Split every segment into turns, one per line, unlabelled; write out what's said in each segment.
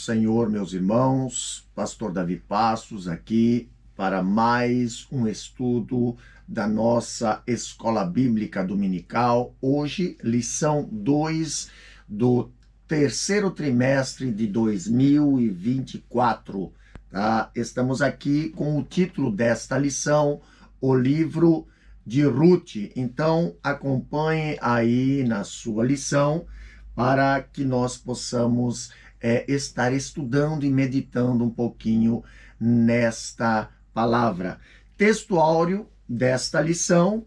Senhor, meus irmãos, Pastor Davi Passos aqui para mais um estudo da nossa Escola Bíblica Dominical. Hoje, lição 2 do terceiro trimestre de 2024. Tá? Estamos aqui com o título desta lição, o livro de Ruth. Então, acompanhe aí na sua lição para que nós possamos estar estudando e meditando um pouquinho nesta palavra. Texto áureo desta lição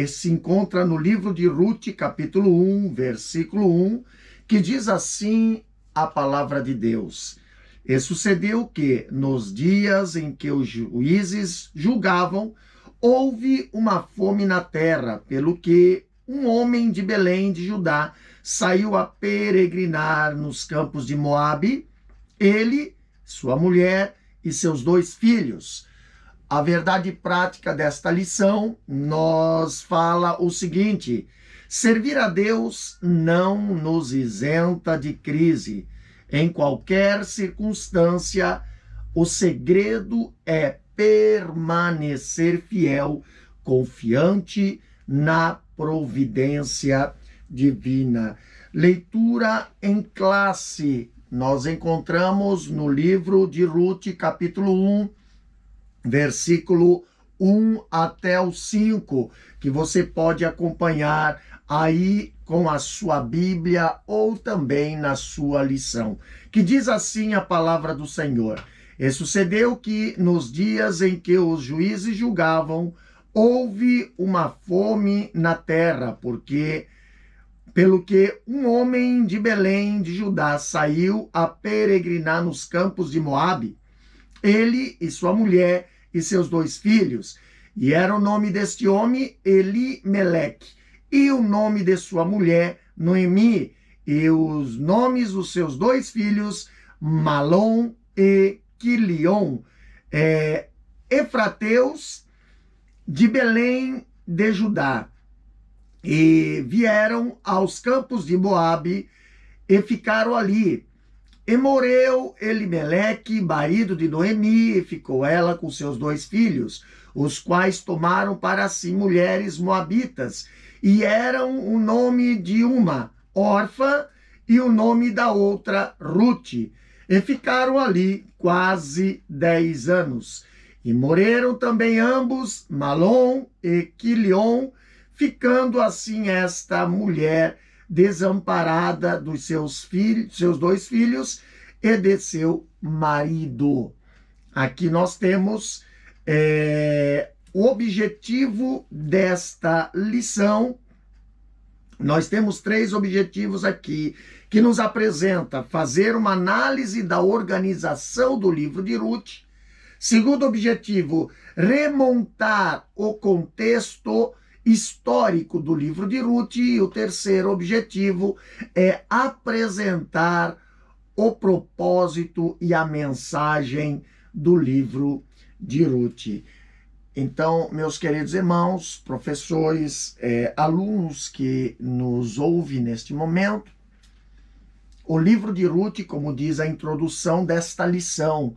se encontra no livro de Ruth, capítulo 1, versículo 1, que diz assim a palavra de Deus. E sucedeu que, nos dias em que os juízes julgavam, houve uma fome na terra, pelo que um homem de Belém de Judá saiu a peregrinar nos campos de Moabe, ele, sua mulher e seus 2 filhos. A verdade prática desta lição nos fala o seguinte: servir a Deus não nos isenta de crise. Em qualquer circunstância, o segredo é permanecer fiel, confiante na providência divina. Leitura em classe. Nós encontramos no livro de Ruth, capítulo 1, versículo 1 até o 5, que você pode acompanhar aí com a sua Bíblia ou também na sua lição, que diz assim a palavra do Senhor. E sucedeu que nos dias em que os juízes julgavam, houve uma fome na terra, pelo que um homem de Belém de Judá saiu a peregrinar nos campos de Moabe, ele e sua mulher e seus 2 filhos. E era o nome deste homem Elimeleque, e o nome de sua mulher Noemi, e os nomes dos seus 2 filhos Malom e Quilion, efrateus de Belém de Judá. E vieram aos campos de Moabe e ficaram ali. E morreu Elimeleque, marido de Noemi, e ficou ela com seus 2 filhos, os quais tomaram para si mulheres moabitas, e eram o nome de uma, Orfa, e o nome da outra, Ruth. E ficaram ali quase 10 anos. E morreram também ambos, Malom e Quilion, ficando assim esta mulher desamparada dos seus 2 filhos e de seu marido. Aqui nós temos o objetivo desta lição. Nós temos 3 objetivos aqui, que nos apresenta fazer uma análise da organização do livro de Ruth. Segundo objetivo, remontar o contexto histórico do livro de Ruth. E o terceiro objetivo é apresentar o propósito e a mensagem do livro de Ruth. Então, meus queridos irmãos, professores, alunos que nos ouvem neste momento, o livro de Ruth, como diz a introdução desta lição,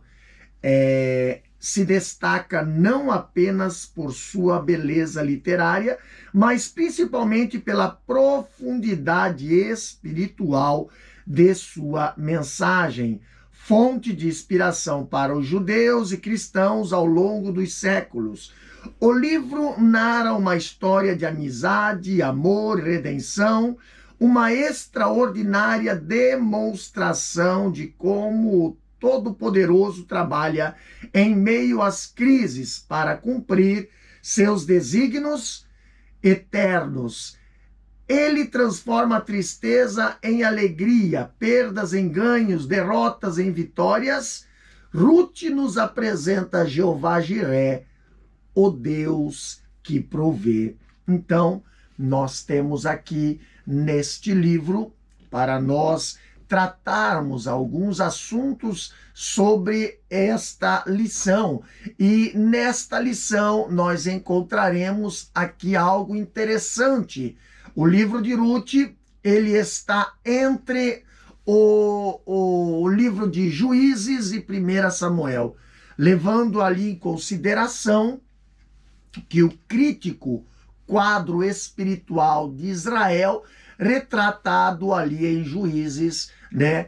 se destaca não apenas por sua beleza literária, mas principalmente pela profundidade espiritual de sua mensagem, fonte de inspiração para os judeus e cristãos ao longo dos séculos. O livro narra uma história de amizade, amor e redenção, uma extraordinária demonstração de como o Todo-Poderoso trabalha em meio às crises para cumprir seus desígnios eternos. Ele transforma a tristeza em alegria, perdas em ganhos, derrotas em vitórias. Ruth nos apresenta Jeová Jiré, o Deus que provê. Então, nós temos aqui neste livro, para nós tratarmos alguns assuntos sobre esta lição. E nesta lição nós encontraremos aqui algo interessante. O livro de Ruth, ele está entre o livro de Juízes e 1 Samuel, levando ali em consideração que o crítico quadro espiritual de Israel, retratado ali em Juízes, né,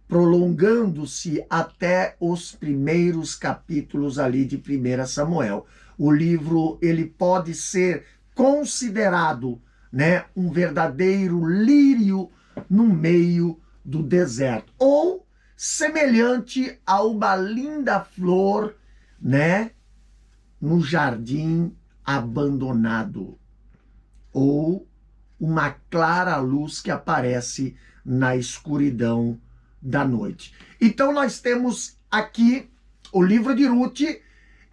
prolongando-se até os primeiros capítulos ali de 1 Samuel. O livro, ele pode ser considerado, né, um verdadeiro lírio no meio do deserto, ou semelhante a uma linda flor, né, no jardim abandonado, ou uma clara luz que aparece na escuridão da noite. Então nós temos aqui o livro de Ruth.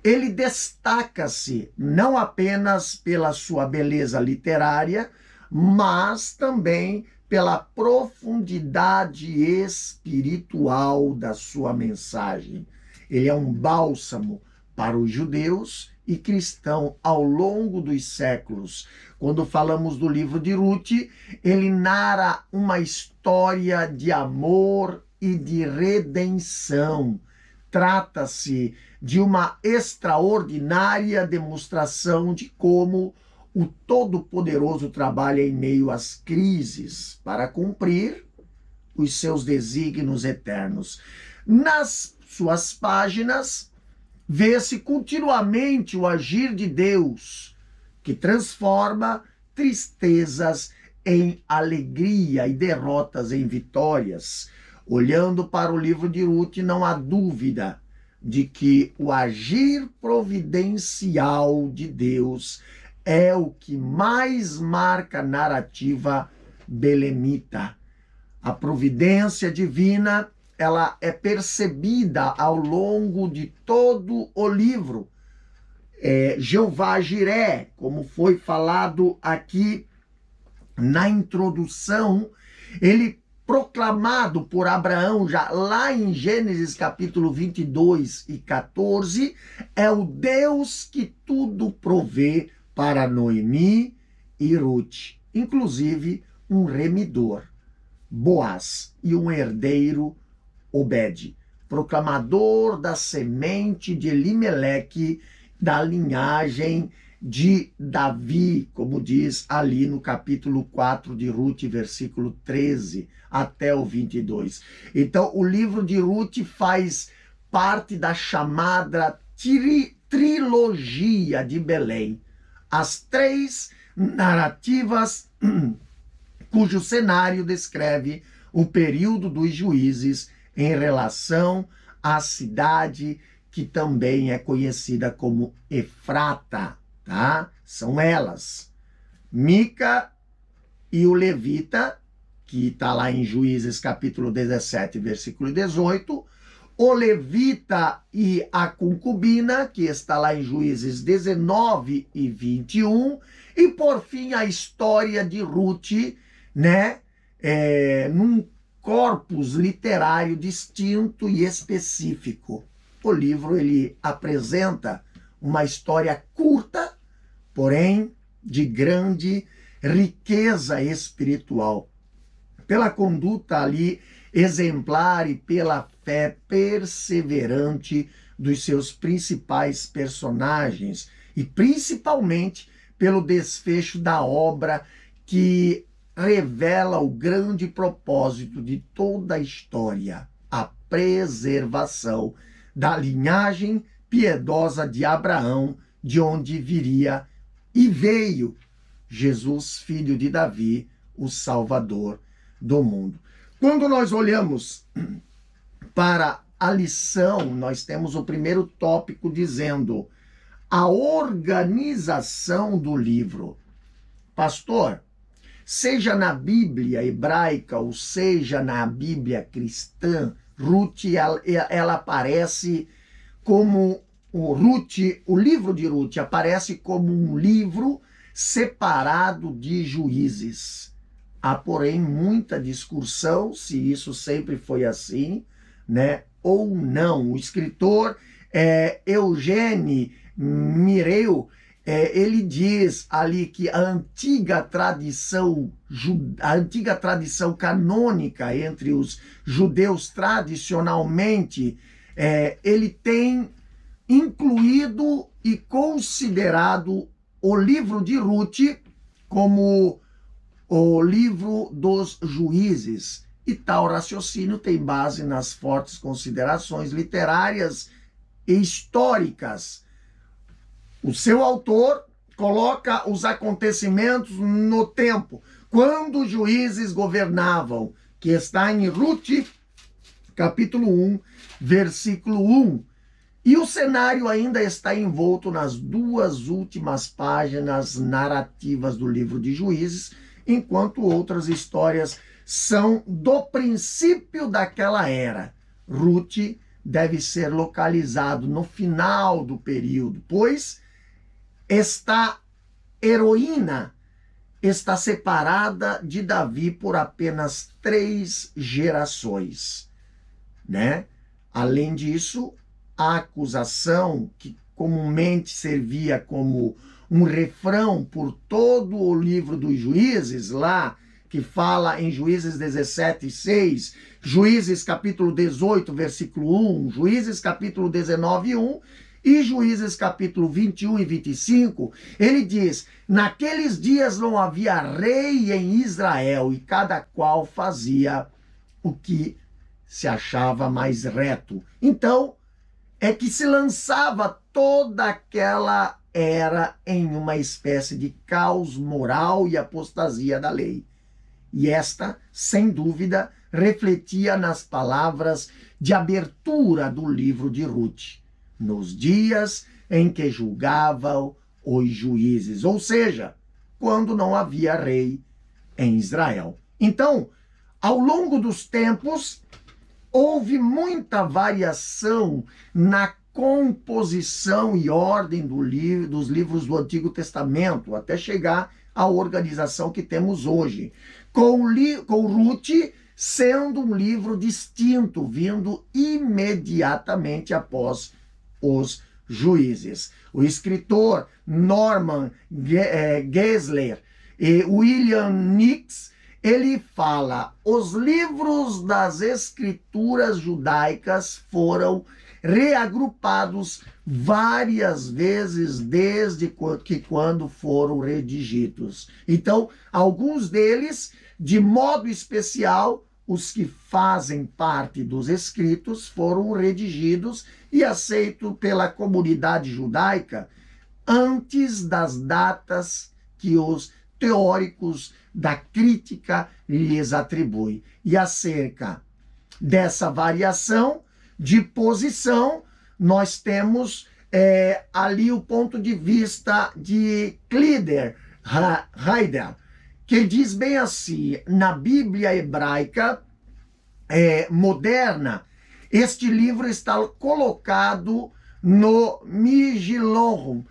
Ele destaca-se não apenas pela sua beleza literária, mas também pela profundidade espiritual da sua mensagem. Ele é um bálsamo para os judeus e cristãos ao longo dos séculos. Quando falamos do livro de Ruth, ele narra uma história de amor e de redenção. Trata-se de uma extraordinária demonstração de como o Todo-Poderoso trabalha em meio às crises para cumprir os seus desígnios eternos. Nas suas páginas, vê-se continuamente o agir de Deus, que transforma tristezas em alegria e derrotas em vitórias. Olhando para o livro de Ruth, não há dúvida de que o agir providencial de Deus é o que mais marca a narrativa belemita. A providência divina, ela é percebida ao longo de todo o livro. Jeová Jiré, como foi falado aqui na introdução, ele proclamado por Abraão já lá em Gênesis capítulo 22 e 14, é o Deus que tudo provê para Noemi e Ruth, inclusive um remidor, Boaz, e um herdeiro, Obed, proclamador da semente de Elimeleque, da linhagem de Davi, como diz ali no capítulo 4 de Ruth, versículo 13 até o 22. Então, o livro de Ruth faz parte da chamada trilogia de Belém, as três narrativas cujo cenário descreve o período dos juízes em relação à cidade que também é conhecida como Efrata, tá? São elas, Mica e o levita, que está lá em Juízes capítulo 17, versículo 18, o levita e a concubina, que está lá em Juízes 19 e 21, e por fim a história de Ruth, né, num corpus literário distinto e específico. O livro, ele apresenta uma história curta, porém de grande riqueza espiritual, pela conduta ali exemplar e pela fé perseverante dos seus principais personagens, e principalmente pelo desfecho da obra, que revela o grande propósito de toda a história, a preservação da linhagem piedosa de Abraão, de onde viria e veio Jesus, filho de Davi, o Salvador do mundo. Quando nós olhamos para a lição, nós temos o primeiro tópico dizendo a organização do livro. Pastor, seja na Bíblia hebraica ou seja na Bíblia cristã, Ruth, ela aparece como o livro de Ruth aparece como um livro separado de Juízes. Há, porém, muita discussão se isso sempre foi assim, né, ou não. O escritor Eugênie Mireu, ele diz ali que a antiga tradição canônica entre os judeus tradicionalmente, ele tem incluído e considerado o livro de Ruth como o livro dos juízes. E tal raciocínio tem base nas fortes considerações literárias e históricas. O seu autor coloca os acontecimentos no tempo, quando os juízes governavam, que está em Ruth, capítulo 1, versículo 1. E o cenário ainda está envolto nas duas últimas páginas narrativas do livro de Juízes, enquanto outras histórias são do princípio daquela era. Ruth deve ser localizado no final do período, pois esta heroína está separada de Davi por apenas 3 gerações, né? Além disso, a acusação, que comumente servia como um refrão por todo o livro dos Juízes, lá, que fala em Juízes 17:6, Juízes capítulo 18, versículo 1, Juízes capítulo 19, 1, e Juízes capítulo 21 e 25, ele diz: naqueles dias não havia rei em Israel, e cada qual fazia o que se achava mais reto. Então, é que se lançava toda aquela era em uma espécie de caos moral e apostasia da lei. E esta, sem dúvida, refletia nas palavras de abertura do livro de Ruth, nos dias em que julgavam os juízes, ou seja, quando não havia rei em Israel. Então, ao longo dos tempos, houve muita variação na composição e ordem dos livros do Antigo Testamento, até chegar à organização que temos hoje, com Ruth sendo um livro distinto, vindo imediatamente após os Juízes. O escritor Norman Geisler e William Nix, ele fala: os livros das escrituras judaicas foram reagrupados várias vezes desde quando foram redigidos. Então, alguns deles, de modo especial, os que fazem parte dos escritos, foram redigidos e aceitos pela comunidade judaica antes das datas que os teóricos da crítica lhes atribuem. E acerca dessa variação de posição, nós temos ali o ponto de vista de Kleider Heider, que diz bem assim: na Bíblia hebraica moderna, este livro está colocado no Migilon,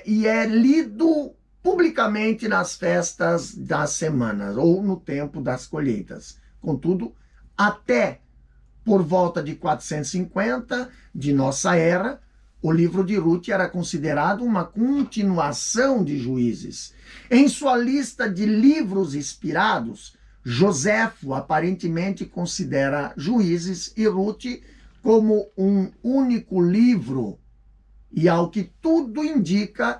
e é lido publicamente nas festas das semanas ou no tempo das colheitas. Contudo, até por volta de 450 de nossa era, o livro de Ruth era considerado uma continuação de Juízes. Em sua lista de livros inspirados, Joséfo aparentemente considera Juízes e Ruth como um único livro. E ao que tudo indica,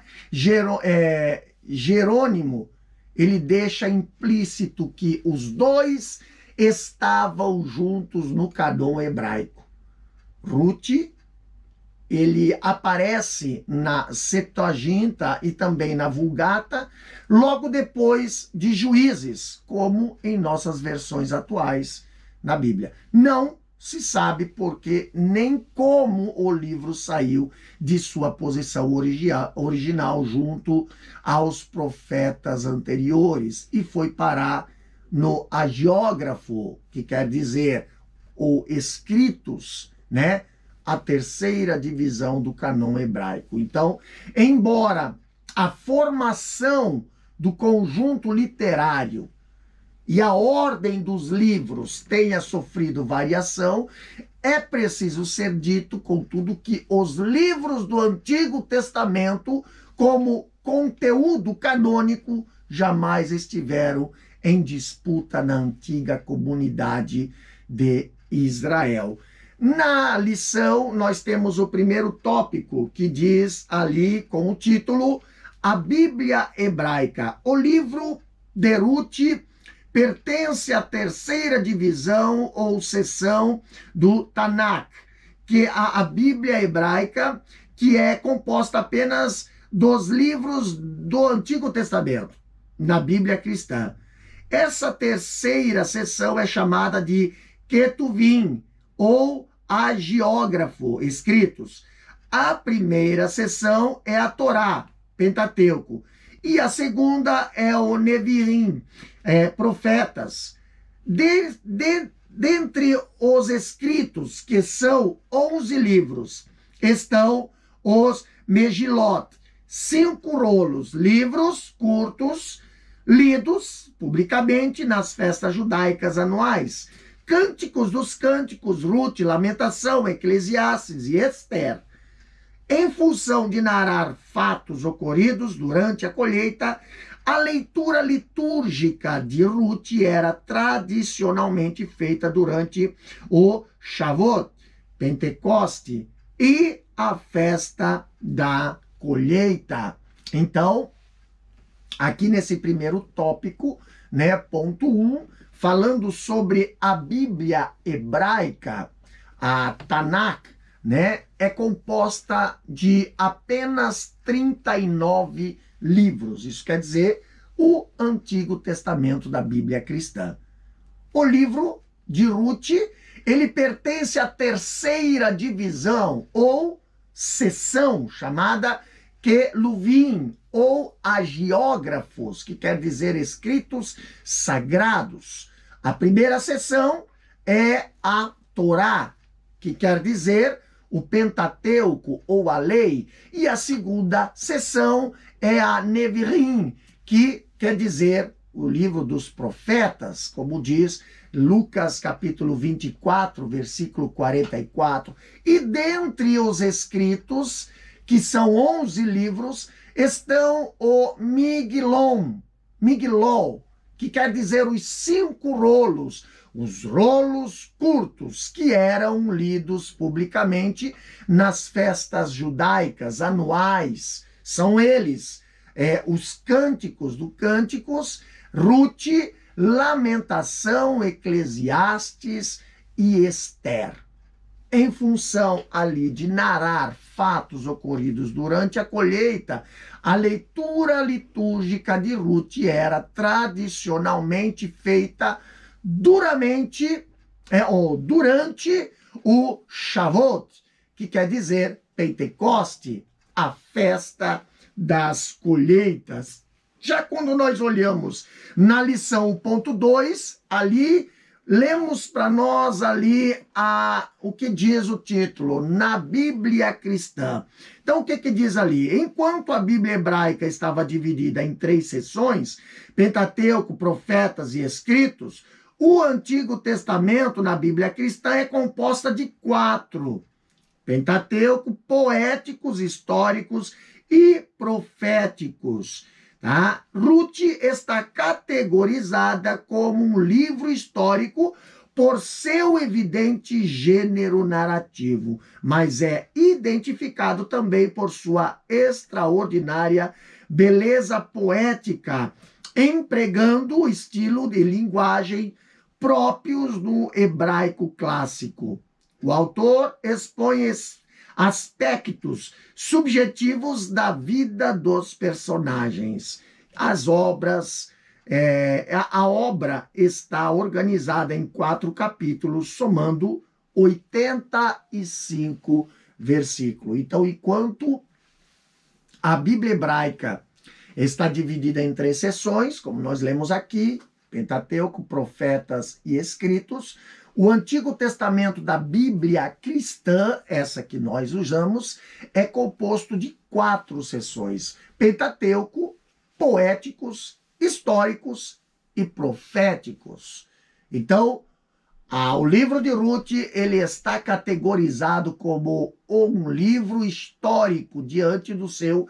Jerônimo, ele deixa implícito que os dois estavam juntos no cânon hebraico. Ruth, ele aparece na Septuaginta e também na Vulgata, logo depois de Juízes, como em nossas versões atuais na Bíblia. Não se sabe por que nem como o livro saiu de sua posição original junto aos profetas anteriores e foi parar no hagiógrafo, que quer dizer o escritos, né? A terceira divisão do cânon hebraico. Então, embora a formação do conjunto literário e a ordem dos livros tenha sofrido variação, é preciso ser dito, contudo, que os livros do Antigo Testamento como conteúdo canônico, jamais estiveram em disputa na antiga comunidade de Israel. Na lição, nós temos o primeiro tópico, que diz ali com o título A Bíblia Hebraica. O livro de Ruth pertence à terceira divisão ou seção do Tanakh, que é a Bíblia Hebraica, que é composta apenas dos livros do Antigo Testamento, na Bíblia cristã. Essa terceira seção é chamada de Ketuvim, ou hagiógrafo, escritos. A primeira seção é a Torá, Pentateuco, e a segunda é o Neviim, profetas. Dentre os escritos, que são 11 livros, estão os Megilot, 5 rolos, livros curtos, lidos publicamente nas festas judaicas anuais. Cânticos dos Cânticos, Ruth, Lamentação, Eclesiastes e Ester. Em função de narrar fatos ocorridos durante a colheita, a leitura litúrgica de Ruth era tradicionalmente feita durante o Shavuot, Pentecoste e a festa da colheita. Então, aqui nesse primeiro tópico, né, ponto 1, falando sobre a Bíblia hebraica, a Tanakh, né, é composta de apenas 39 livros. Isso quer dizer, o Antigo Testamento da Bíblia cristã. O livro de Ruth, ele pertence à terceira divisão ou seção, chamada Queluvim, ou hagiógrafos, que quer dizer escritos sagrados. A primeira seção é a Torá, que quer dizer o Pentateuco ou a lei, e a segunda seção é a Neviim, que quer dizer o livro dos profetas, como diz Lucas capítulo 24, versículo 44. E dentre os escritos, que são 11 livros, estão o Migilon, que quer dizer os 5 rolos, os rolos curtos, que eram lidos publicamente nas festas judaicas anuais. São eles, os cânticos do Cânticos, Ruth, Lamentação, Eclesiastes e Ester. Em função ali de narrar fatos ocorridos durante a colheita, a leitura litúrgica de Ruth era tradicionalmente feita durante o Shavuot, que quer dizer Pentecoste, a festa das colheitas. Já quando nós olhamos na lição 1.2, ali lemos para nós ali o que diz o título, na Bíblia cristã. Então, o que diz ali? Enquanto a Bíblia hebraica estava dividida em 3 seções, Pentateuco, Profetas e Escritos, o Antigo Testamento na Bíblia cristã é composta de 4. Pentateuco, poéticos, históricos e proféticos. Tá? Ruth está categorizada como um livro histórico por seu evidente gênero narrativo, mas é identificado também por sua extraordinária beleza poética, empregando o estilo de linguagem próprios do hebraico clássico. O autor expõe aspectos subjetivos da vida dos personagens. A obra está organizada em 4 capítulos, somando 85 versículos. Então, enquanto a Bíblia hebraica está dividida em 3 seções, como nós lemos aqui, Pentateuco, Profetas e Escritos, o Antigo Testamento da Bíblia cristã, essa que nós usamos, é composto de 4 seções: Pentateuco, poéticos, históricos e proféticos. Então, o livro de Ruth, ele está categorizado como um livro histórico diante do seu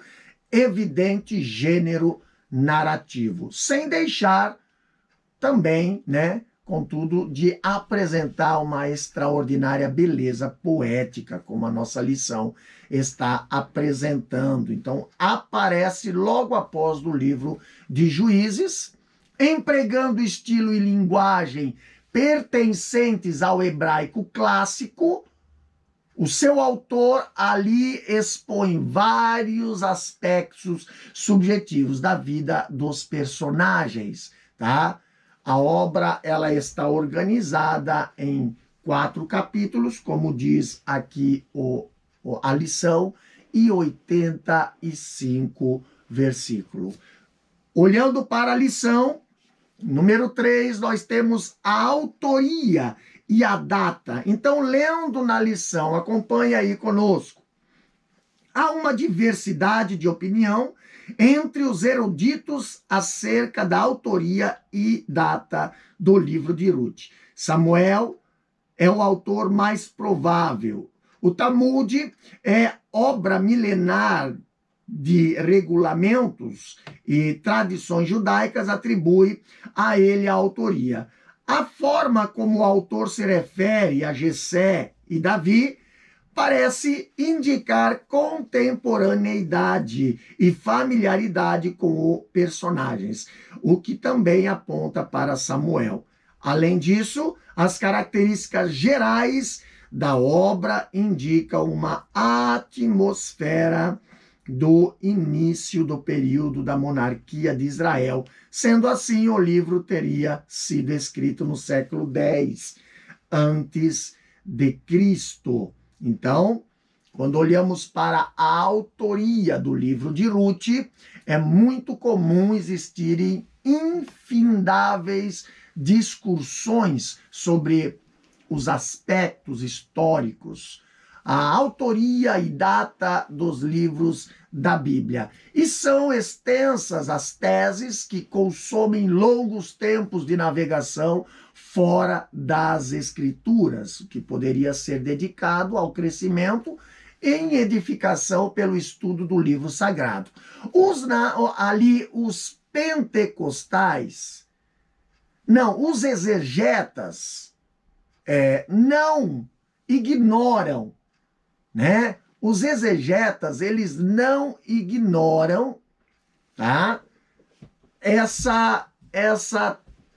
evidente gênero narrativo, sem deixar também, né, contudo, de apresentar uma extraordinária beleza poética, como a nossa lição está apresentando. Então, aparece logo após do livro de Juízes, empregando estilo e linguagem pertencentes ao hebraico clássico. O seu autor ali expõe vários aspectos subjetivos da vida dos personagens, tá? A obra ela está organizada em 4 capítulos, como diz aqui a lição, e 85 versículos. Olhando para a lição, número 3, nós temos a autoria e a data. Então, lendo na lição, acompanhe aí conosco. Há uma diversidade de opinião entre os eruditos acerca da autoria e data do livro de Ruth. Samuel é o autor mais provável. O Talmud é obra milenar de regulamentos e tradições judaicas, atribui a ele a autoria. A forma como o autor se refere a Jessé e Davi parece indicar contemporaneidade e familiaridade com os personagens, o que também aponta para Samuel. Além disso, as características gerais da obra indicam uma atmosfera do início do período da monarquia de Israel. Sendo assim, o livro teria sido escrito no século X antes de Cristo. Então, quando olhamos para a autoria do livro de Ruth, é muito comum existirem infindáveis discussões sobre os aspectos históricos, a autoria e data dos livros da Bíblia. E são extensas as teses que consomem longos tempos de navegação fora das Escrituras, que poderia ser dedicado ao crescimento em edificação pelo estudo do livro sagrado. Os pentecostais, os exegetas não ignoram, né? Os exegetas, eles não ignoram, tá? Essa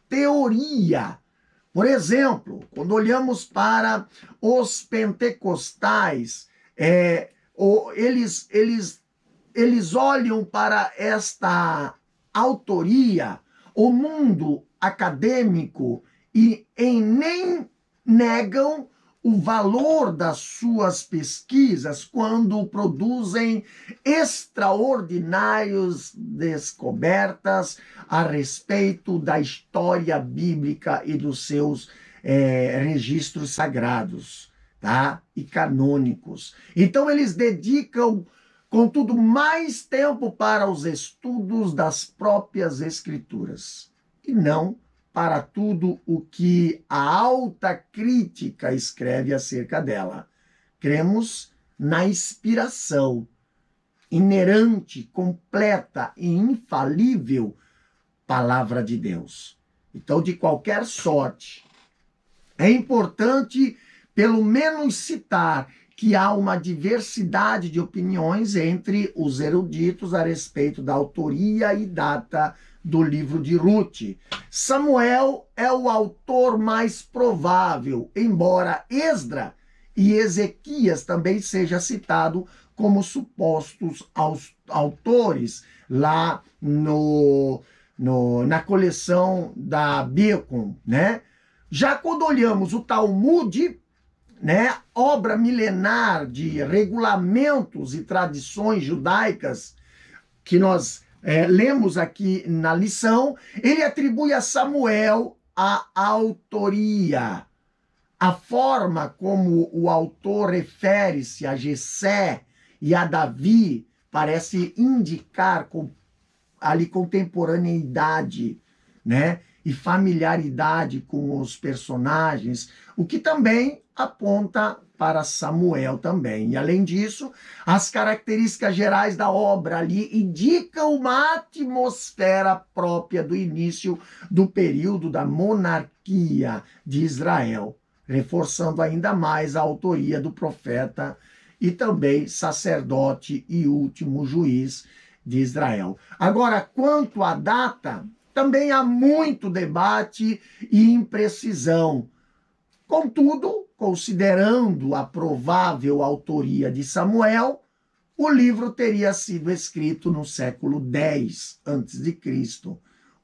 teoria. Por exemplo, quando olhamos para os pentecostais, eles olham para esta autoria, o mundo acadêmico, e nem negam o valor das suas pesquisas quando produzem extraordinárias descobertas a respeito da história bíblica e dos seus registros sagrados, tá? E canônicos. Então eles dedicam, contudo, mais tempo para os estudos das próprias escrituras e não para tudo o que a alta crítica escreve acerca dela. Cremos na inspiração inerente, completa e infalível palavra de Deus. Então, de qualquer sorte, é importante pelo menos citar que há uma diversidade de opiniões entre os eruditos a respeito da autoria e data do livro de Ruth. Samuel é o autor mais provável, embora Esdra e Ezequias também seja citado como supostos autores lá na coleção da Bacon, né? Já quando olhamos o Talmud, né, obra milenar de regulamentos e tradições judaicas que nós lemos aqui na lição, ele atribui a Samuel a autoria. A forma como o autor refere-se a Jessé e a Davi parece indicar ali contemporaneidade, né? e familiaridade com os personagens, o que também aponta para Samuel também. E além disso, as características gerais da obra ali indicam uma atmosfera própria do início do período da monarquia de Israel, reforçando ainda mais a autoria do profeta e também sacerdote e último juiz de Israel. Agora, quanto à data, também há muito debate e imprecisão. Contudo, considerando a provável autoria de Samuel, o livro teria sido escrito no século X a.C.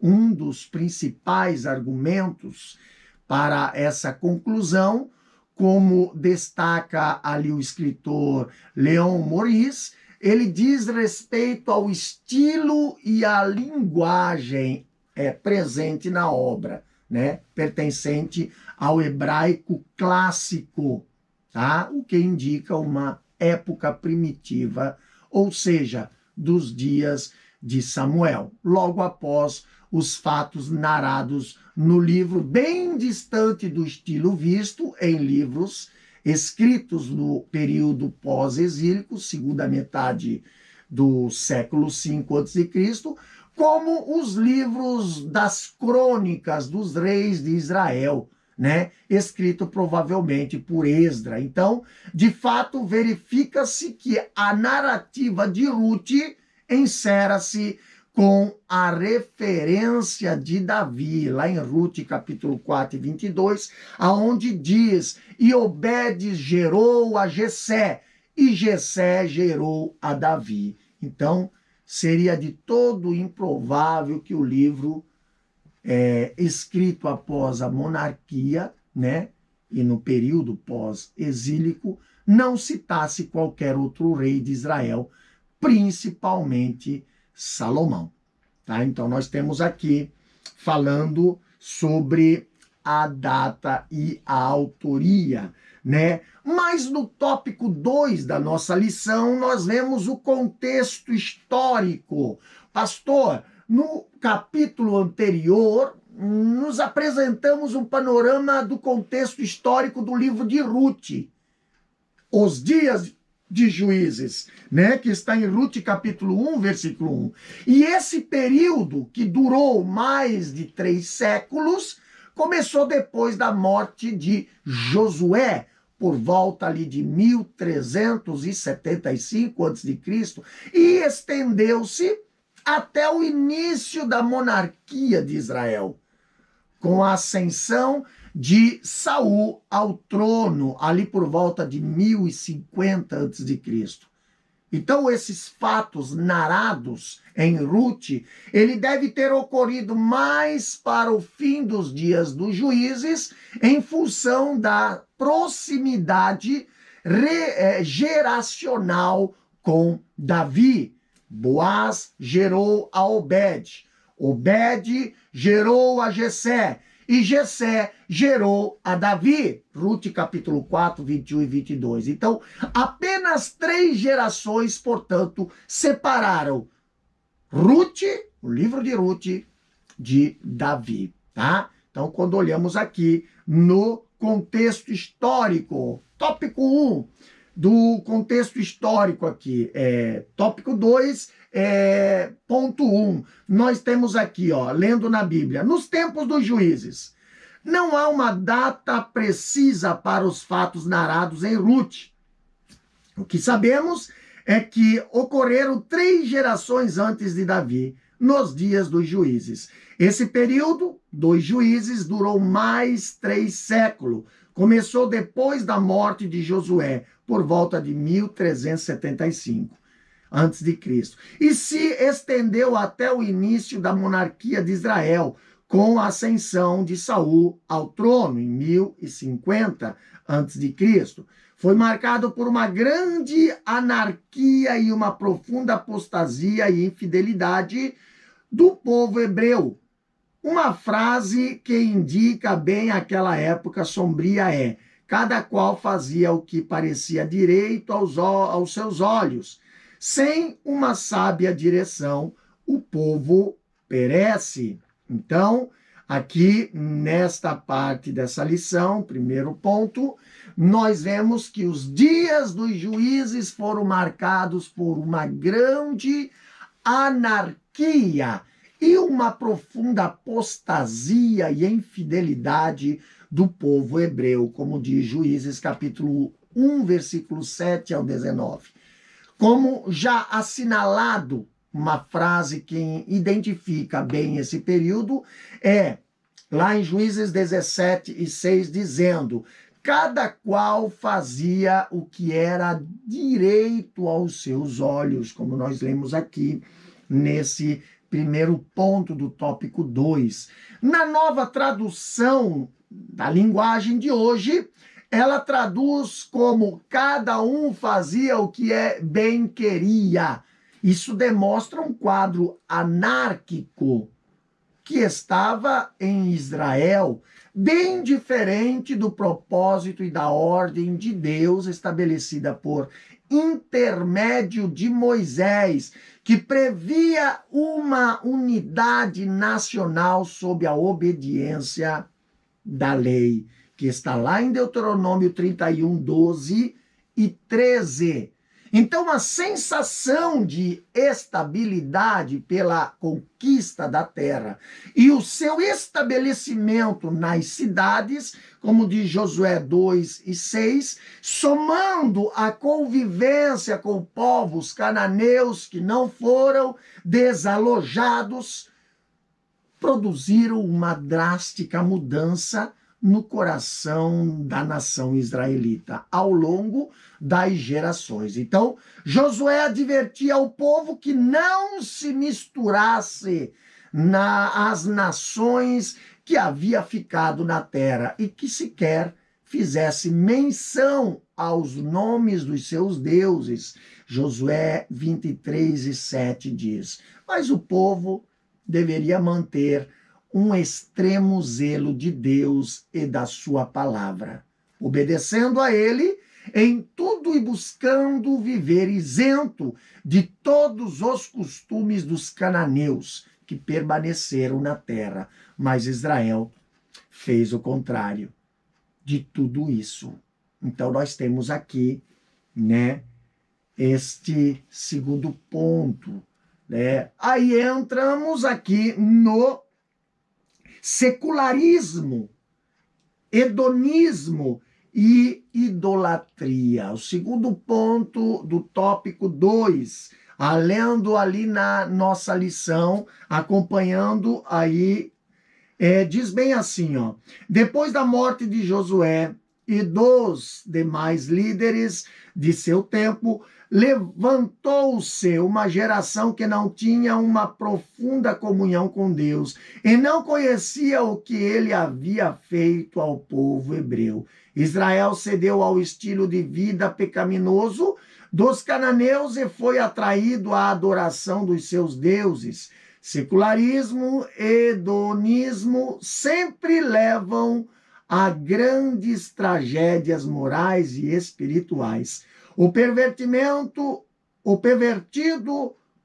Um dos principais argumentos para essa conclusão, como destaca ali o escritor Leon Maurice, ele diz respeito ao estilo e à linguagem presente na obra, né? Pertencente ao hebraico clássico, tá? O que indica uma época primitiva, ou seja, dos dias de Samuel, logo após os fatos narrados no livro, bem distante do estilo visto em livros escritos no período pós-exílico, segunda metade do século V a.C., como os livros das crônicas dos reis de Israel, né? Escrito provavelmente por Esdra. Então, de fato, verifica-se que a narrativa de Ruth encerra-se com a referência de Davi, lá em Ruth, capítulo 4 e 22, aonde diz: e Obed gerou a Jessé, e Jessé gerou a Davi. Então, seria de todo improvável que o livro, escrito após a monarquia, né, e no período pós-exílico, não citasse qualquer outro rei de Israel, principalmente Salomão. Tá? Então, nós temos aqui falando sobre a data e a autoria, né? Mas no tópico 2 da nossa lição, nós vemos o contexto histórico. Pastor, no capítulo anterior, nos apresentamos um panorama do contexto histórico do livro de Ruth, os dias de Juízes, né, que está em Ruth capítulo 1, versículo 1. E esse período, que durou mais de 3 séculos, começou depois da morte de Josué, por volta ali de 1375 a.C., e estendeu-se até o início da monarquia de Israel, com a ascensão de Saul ao trono, ali por volta de 1050 a.C. Então, esses fatos narrados em Ruth, ele deve ter ocorrido mais para o fim dos dias dos juízes, em função da proximidade geracional com Davi. Boaz gerou a Obed, Obed gerou a Jessé, e Jessé gerou a Davi. Ruth capítulo 4, 21 e 22. Então, apenas 3 gerações, portanto, separaram Ruth, o livro de Ruth, de Davi, tá? Então, quando olhamos aqui no contexto histórico, tópico 1 do contexto histórico aqui, tópico 2, ponto 1, nós temos aqui, ó, lendo na Bíblia, nos tempos dos juízes, não há uma data precisa para os fatos narrados em Ruth. O que sabemos é que ocorreram 3 gerações antes de Davi, nos dias dos juízes. Esse período dos juízes durou mais 3 séculos. Começou depois da morte de Josué, por volta de 1375 a.C. E se estendeu até o início da monarquia de Israel, com a ascensão de Saul ao trono, em 1050 a.C. Foi marcado por uma grande anarquia e uma profunda apostasia e infidelidade do povo hebreu. Uma frase que indica bem aquela época sombria é: cada qual fazia o que parecia direito aos seus olhos. Sem uma sábia direção, o povo perece. Então, Aqui, nesta parte dessa lição, primeiro ponto, nós vemos que os dias dos juízes foram marcados por uma grande anarquia e uma profunda apostasia e infidelidade do povo hebreu, como diz Juízes capítulo 1, versículo 7 ao 19. Como já assinalado, uma frase que identifica bem esse período é lá em Juízes 17 e 6, dizendo: cada qual fazia o que era direito aos seus olhos, como nós lemos aqui nesse primeiro ponto do tópico 2. Na nova tradução da linguagem de hoje, ela traduz como cada um fazia o que bem queria. Isso demonstra um quadro anárquico que estava em Israel, bem diferente do propósito e da ordem de Deus estabelecida por intermédio de Moisés, que previa uma unidade nacional sob a obediência da lei, que está lá em Deuteronômio 31, 12 e 13. Então, a sensação de estabilidade pela conquista da terra e o seu estabelecimento nas cidades, como diz Josué 2 e 6, somando a convivência com povos cananeus que não foram desalojados, produziram uma drástica mudança no coração da nação israelita ao longo das gerações. Então, Josué advertia ao povo que não se misturasse nas nações que havia ficado na terra e que sequer fizesse menção aos nomes dos seus deuses. Josué 23 e 7 diz: mas o povo deveria manter um extremo zelo de Deus e da sua palavra, obedecendo a ele em tudo e buscando viver isento de todos os costumes dos cananeus que permaneceram na terra. Mas Israel fez o contrário de tudo isso. Então nós temos aqui, este segundo ponto, Aí entramos aqui no secularismo, hedonismo e idolatria. O segundo ponto do tópico 2, lendo ali na nossa lição, acompanhando aí, diz bem assim, depois da morte de Josué e dos demais líderes de seu tempo, levantou-se uma geração que não tinha uma profunda comunhão com Deus e não conhecia o que ele havia feito ao povo hebreu. Israel cedeu ao estilo de vida pecaminoso dos cananeus e foi atraído à adoração dos seus deuses. Secularismo e hedonismo sempre levam a grandes tragédias morais e espirituais. O pervertido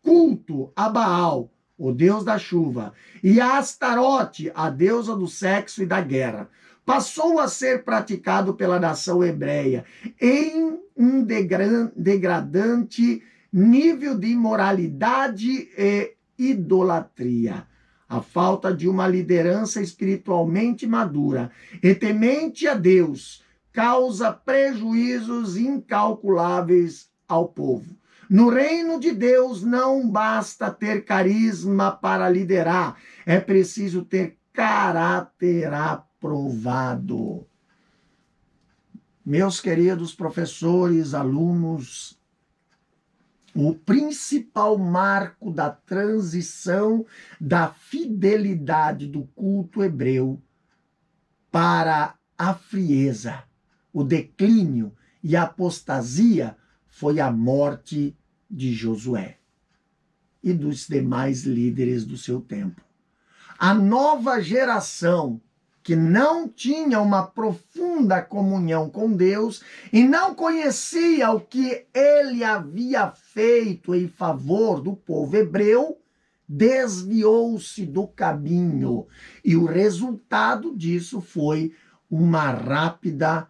culto a Baal, o deus da chuva, e a Astarote, a deusa do sexo e da guerra, passou a ser praticado pela nação hebreia em um degradante nível de imoralidade e idolatria. A falta de uma liderança espiritualmente madura e temente a Deus causa prejuízos incalculáveis ao povo. No reino de Deus não basta ter carisma para liderar, é preciso ter caráter aprovado. Meus queridos professores, alunos, o principal marco da transição da fidelidade do culto hebreu para a frieza, o declínio e a apostasia foi a morte de Josué e dos demais líderes do seu tempo. A nova geração que não tinha uma profunda comunhão com Deus e não conhecia o que ele havia feito em favor do povo hebreu, desviou-se do caminho. E o resultado disso foi uma rápida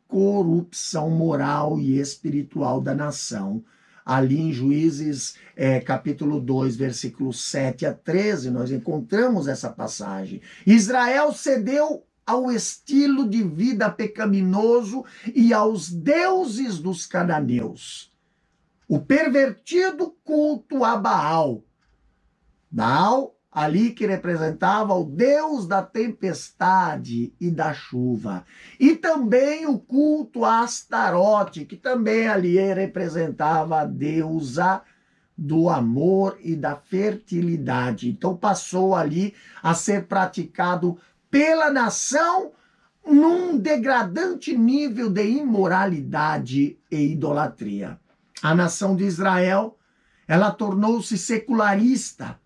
corrupção moral e espiritual da nação. Ali em Juízes, capítulo 2, versículos 7 a 13, nós encontramos essa passagem. Israel cedeu ao estilo de vida pecaminoso e aos deuses dos cananeus. O pervertido culto a Baal. Baal, ali que representava o deus da tempestade e da chuva. E também o culto a Astarote, que também ali representava a deusa do amor e da fertilidade. Então passou ali a ser praticado pela nação num degradante nível de imoralidade e idolatria. A nação de Israel, ela tornou-se secularista,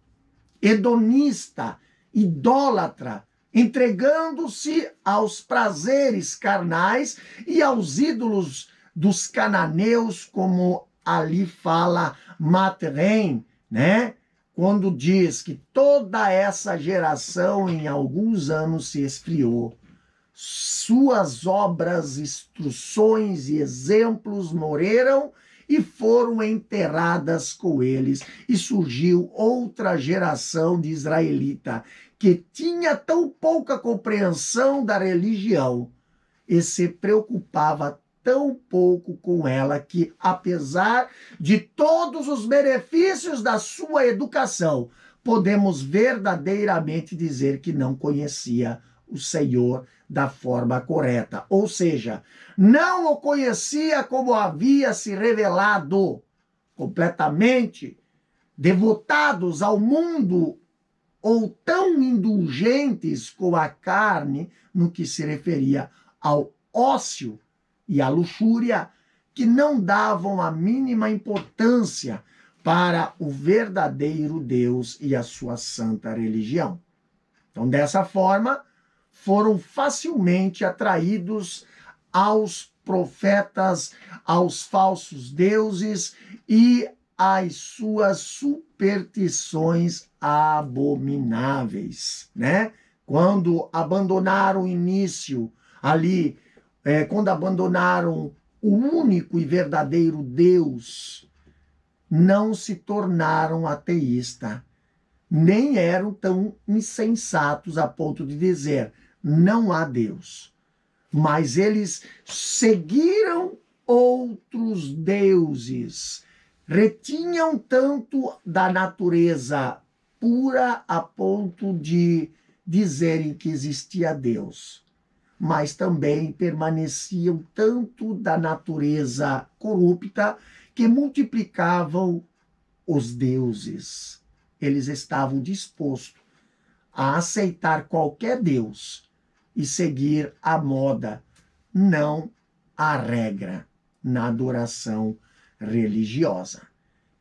hedonista, idólatra, entregando-se aos prazeres carnais e aos ídolos dos cananeus, como ali fala Matren, né? Quando diz que toda essa geração em alguns anos se esfriou. Suas obras, instruções e exemplos morreram e foram enterradas com eles. E surgiu outra geração de israelita que tinha tão pouca compreensão da religião e se preocupava tão pouco com ela que, apesar de todos os benefícios da sua educação, podemos verdadeiramente dizer que não conhecia o Senhor da forma correta. Ou seja, não o conhecia como havia se revelado, completamente devotados ao mundo ou tão indulgentes com a carne no que se referia ao ócio e à luxúria, que não davam a mínima importância para o verdadeiro Deus e a sua santa religião. Então, dessa forma, foram facilmente atraídos aos profetas, aos falsos deuses e às suas superstições abomináveis, né? Quando abandonaram o início ali, quando abandonaram o único e verdadeiro Deus, não se tornaram ateístas, nem eram tão insensatos a ponto de dizer não há Deus. Mas eles seguiram outros deuses, retinham tanto da natureza pura a ponto de dizerem que existia Deus, mas também permaneciam tanto da natureza corrupta que multiplicavam os deuses. Eles estavam dispostos a aceitar qualquer Deus e seguir a moda, não a regra, na adoração religiosa.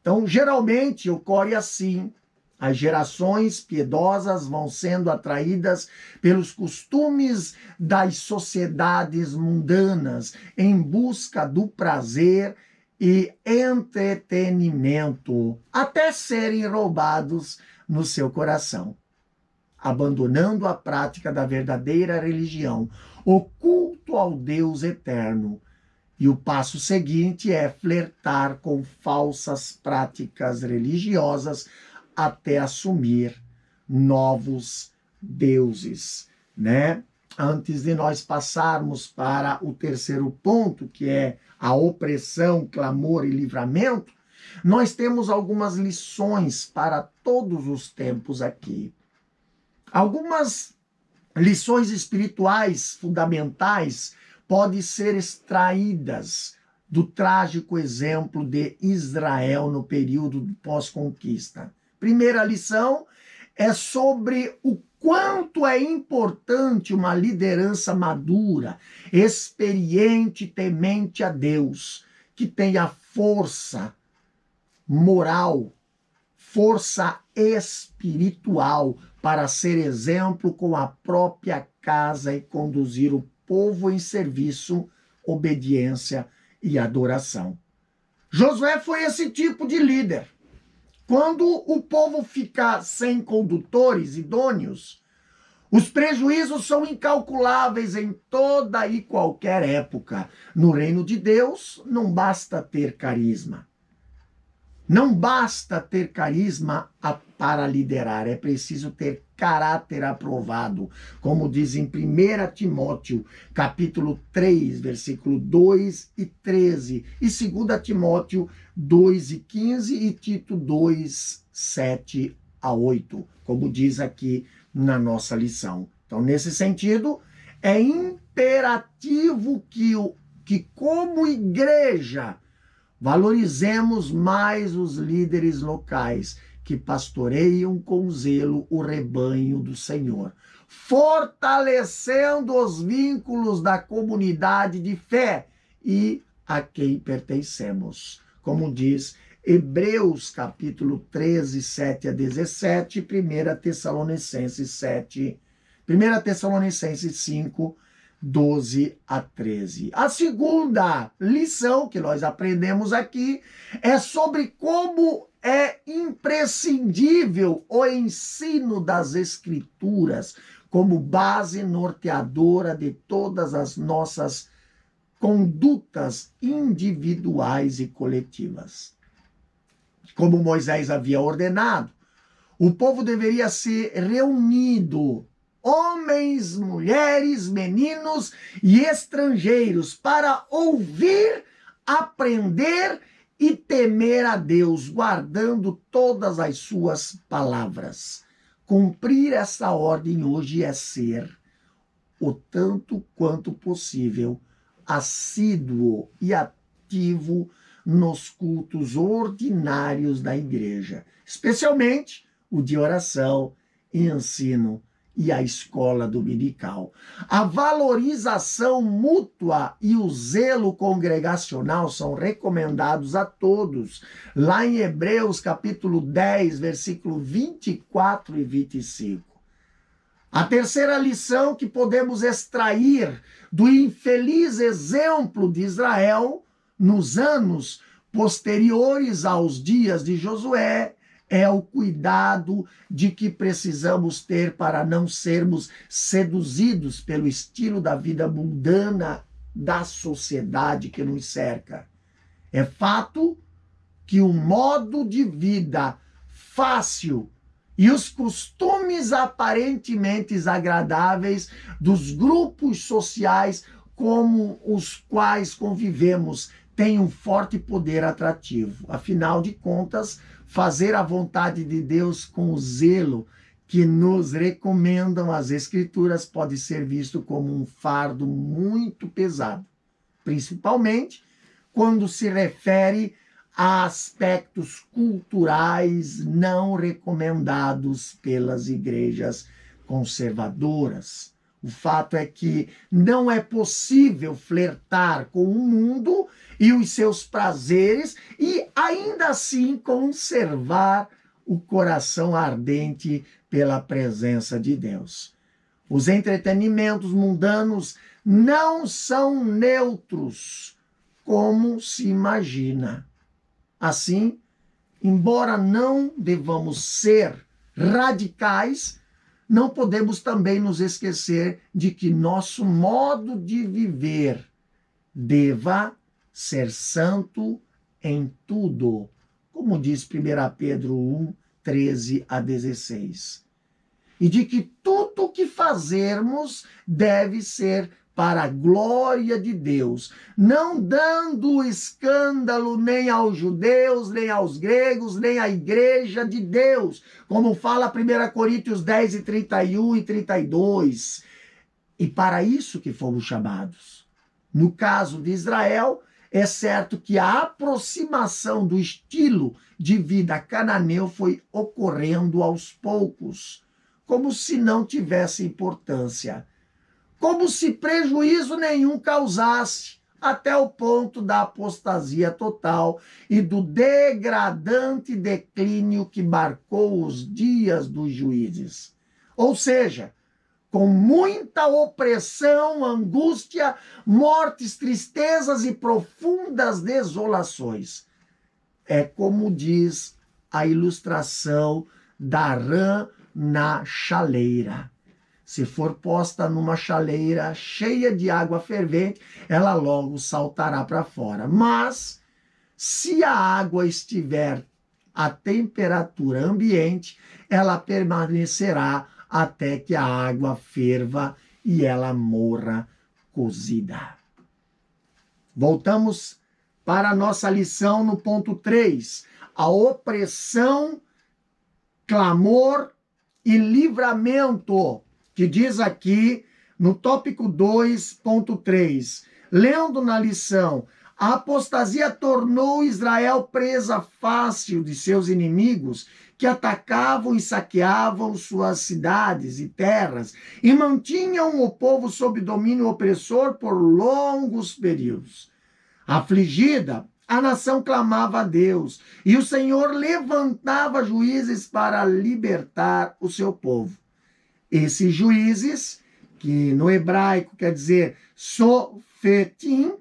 Então, geralmente ocorre assim. As gerações piedosas vão sendo atraídas pelos costumes das sociedades mundanas em busca do prazer e entretenimento, até serem roubados no seu coração, abandonando a prática da verdadeira religião, o culto ao Deus eterno. E o passo seguinte é flertar com falsas práticas religiosas até assumir novos deuses, né? Antes de nós passarmos para o terceiro ponto, que é a opressão, clamor e livramento, nós temos algumas lições para todos os tempos aqui. Algumas lições espirituais fundamentais podem ser extraídas do trágico exemplo de Israel no período pós-conquista. Primeira lição é sobre o quanto é importante uma liderança madura, experiente, temente a Deus, que tenha força moral, força espiritual para ser exemplo com a própria casa e conduzir o povo em serviço, obediência e adoração. Josué foi esse tipo de líder. Quando o povo fica sem condutores idôneos, os prejuízos são incalculáveis em toda e qualquer época. No reino de Deus, não basta ter carisma. Não basta ter carisma para liderar, é preciso ter caráter aprovado, como diz em 1 Timóteo, capítulo 3, versículo 2 e 13, e 2 Timóteo 2 e 15 e Tito 2, 7 a 8, como diz aqui na nossa lição. Então, nesse sentido, é imperativo que como igreja, valorizemos mais os líderes locais que pastoreiam com zelo o rebanho do Senhor, fortalecendo os vínculos da comunidade de fé e a quem pertencemos. Como diz Hebreus capítulo 13, 7 a 17, 1 Tessalonicenses 5, 12 a 13. A segunda lição que nós aprendemos aqui é sobre como é imprescindível o ensino das Escrituras como base norteadora de todas as nossas condutas individuais e coletivas. Como Moisés havia ordenado, o povo deveria ser reunido, homens, mulheres, meninos e estrangeiros, para ouvir, aprender e temer a Deus, guardando todas as suas palavras. Cumprir essa ordem hoje é ser, o tanto quanto possível, assíduo e ativo nos cultos ordinários da igreja, especialmente o de oração e ensino e a escola dominical. A valorização mútua e o zelo congregacional são recomendados a todos, lá em Hebreus capítulo 10, versículo 24 e 25. A terceira lição que podemos extrair do infeliz exemplo de Israel nos anos posteriores aos dias de Josué é o cuidado de que precisamos ter para não sermos seduzidos pelo estilo da vida mundana da sociedade que nos cerca. É fato que o modo de vida fácil e os costumes aparentemente agradáveis dos grupos sociais como os quais convivemos têm um forte poder atrativo. Afinal de contas, fazer a vontade de Deus com o zelo que nos recomendam as Escrituras pode ser visto como um fardo muito pesado, principalmente quando se refere a aspectos culturais não recomendados pelas igrejas conservadoras. O fato é que não é possível flertar com o mundo e os seus prazeres e ainda assim conservar o coração ardente pela presença de Deus. Os entretenimentos mundanos não são neutros, como se imagina. Assim, embora não devamos ser radicais, não podemos também nos esquecer de que nosso modo de viver deva ser santo em tudo, como diz 1 Pedro 1, 13 a 16. E de que tudo o que fazermos deve ser para a glória de Deus, não dando escândalo nem aos judeus, nem aos gregos, nem à igreja de Deus, como fala 1 Coríntios 10, 31 e 32. E para isso que fomos chamados. No caso de Israel, é certo que a aproximação do estilo de vida cananeu foi ocorrendo aos poucos, como se não tivesse importância, como se prejuízo nenhum causasse, até o ponto da apostasia total e do degradante declínio que marcou os dias dos juízes. Ou seja, com muita opressão, angústia, mortes, tristezas e profundas desolações. É como diz a ilustração da rã na chaleira. Se for posta numa chaleira cheia de água fervente, ela logo saltará para fora. Mas, se a água estiver à temperatura ambiente, ela permanecerá até que a água ferva e ela morra cozida. Voltamos para a nossa lição no ponto 3. A opressão, clamor e livramento, que diz aqui no tópico 2.3. Lendo na lição, a apostasia tornou Israel presa fácil de seus inimigos, que atacavam e saqueavam suas cidades e terras, e mantinham o povo sob domínio opressor por longos períodos. Afligida, a nação clamava a Deus, e o Senhor levantava juízes para libertar o seu povo. Esses juízes, que no hebraico quer dizer sofetim,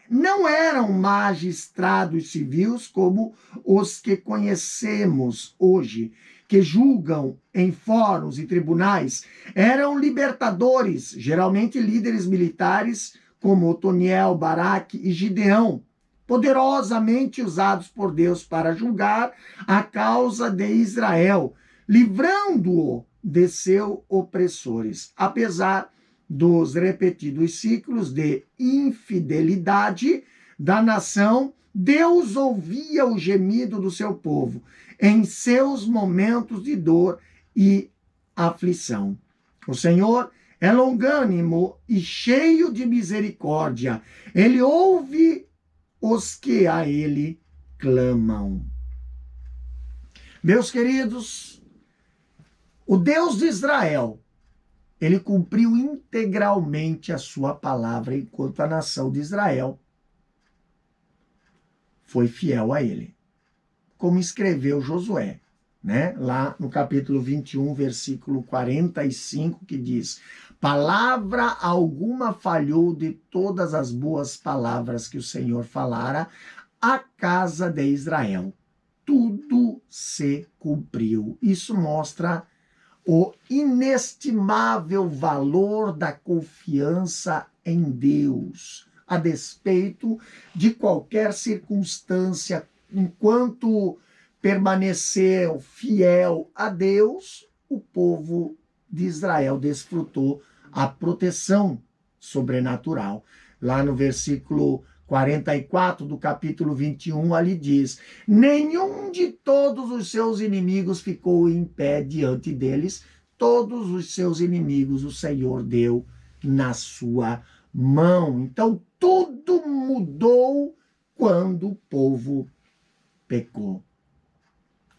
não eram magistrados civis como os que conhecemos hoje, que julgam em fóruns e tribunais. Eram libertadores, geralmente líderes militares como Otoniel, Baraque e Gideão, poderosamente usados por Deus para julgar a causa de Israel, livrando-o de seus opressores. Apesar dos repetidos ciclos de infidelidade da nação, Deus ouvia o gemido do seu povo em seus momentos de dor e aflição. O Senhor é longânimo e cheio de misericórdia. Ele ouve os que a Ele clamam. Meus queridos, o Deus de Israel, ele cumpriu integralmente a sua palavra enquanto a nação de Israel foi fiel a ele. Como escreveu Josué, lá no capítulo 21, versículo 45, que diz: palavra alguma falhou de todas as boas palavras que o Senhor falara à casa de Israel. Tudo se cumpriu. Isso mostra o inestimável valor da confiança em Deus, a despeito de qualquer circunstância. Enquanto permaneceu fiel a Deus, o povo de Israel desfrutou a proteção sobrenatural. Lá no versículo 44 do capítulo 21, ali diz: nenhum de todos os seus inimigos ficou em pé diante deles, todos os seus inimigos o Senhor deu na sua mão. Então tudo mudou quando o povo pecou.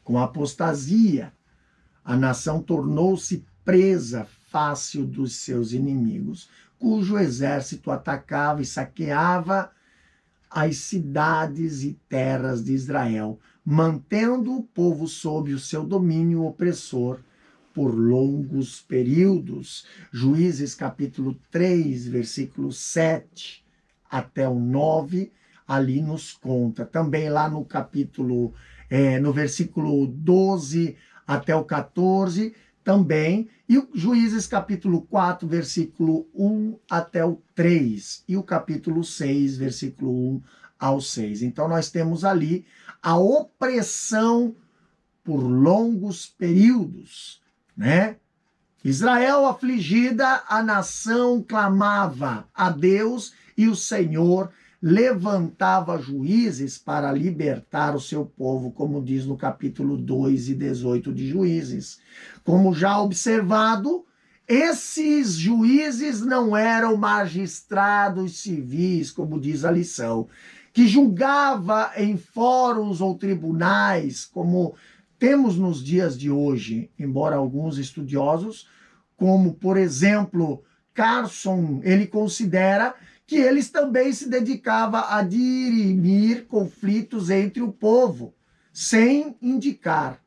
Com a apostasia, a nação tornou-se presa fácil dos seus inimigos, cujo exército atacava e saqueava as cidades e terras de Israel, mantendo o povo sob o seu domínio opressor por longos períodos. Juízes capítulo 3, versículo 7 até o 9, ali nos conta. Também lá no capítulo, no versículo 12 até o 14, também, e o Juízes capítulo 4, versículo 1 até o 3, e o capítulo 6, versículo 1 ao 6. Então nós temos ali a opressão por longos períodos, Israel afligida, a nação clamava a Deus e o Senhor levantava juízes para libertar o seu povo, como diz no capítulo 2 e 18 de Juízes. Como já observado, esses juízes não eram magistrados civis, como diz a lição, que julgava em fóruns ou tribunais, como temos nos dias de hoje, embora alguns estudiosos, como por exemplo Carson, ele considera que eles também se dedicavam a dirimir conflitos entre o povo, sem indicar.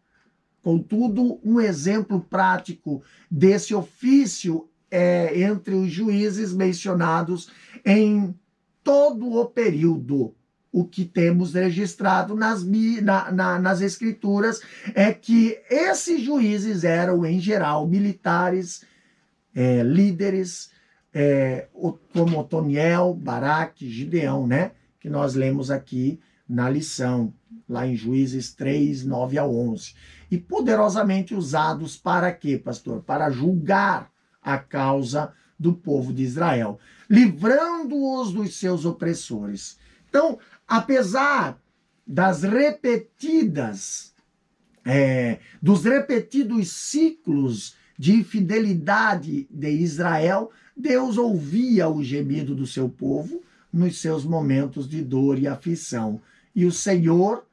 Contudo, um exemplo prático desse ofício é entre os juízes mencionados em todo o período o que temos registrado nas escrituras é que esses juízes eram, em geral, militares, líderes, como Otoniel, Baraque, Gideão, né? Que nós lemos aqui na lição, lá em Juízes 3, 9 a 11. E poderosamente usados para quê, pastor? Para julgar a causa do povo de Israel, livrando-os dos seus opressores. Então, apesar dos repetidos ciclos de infidelidade de Israel, Deus ouvia o gemido do seu povo nos seus momentos de dor e aflição. E o Senhor,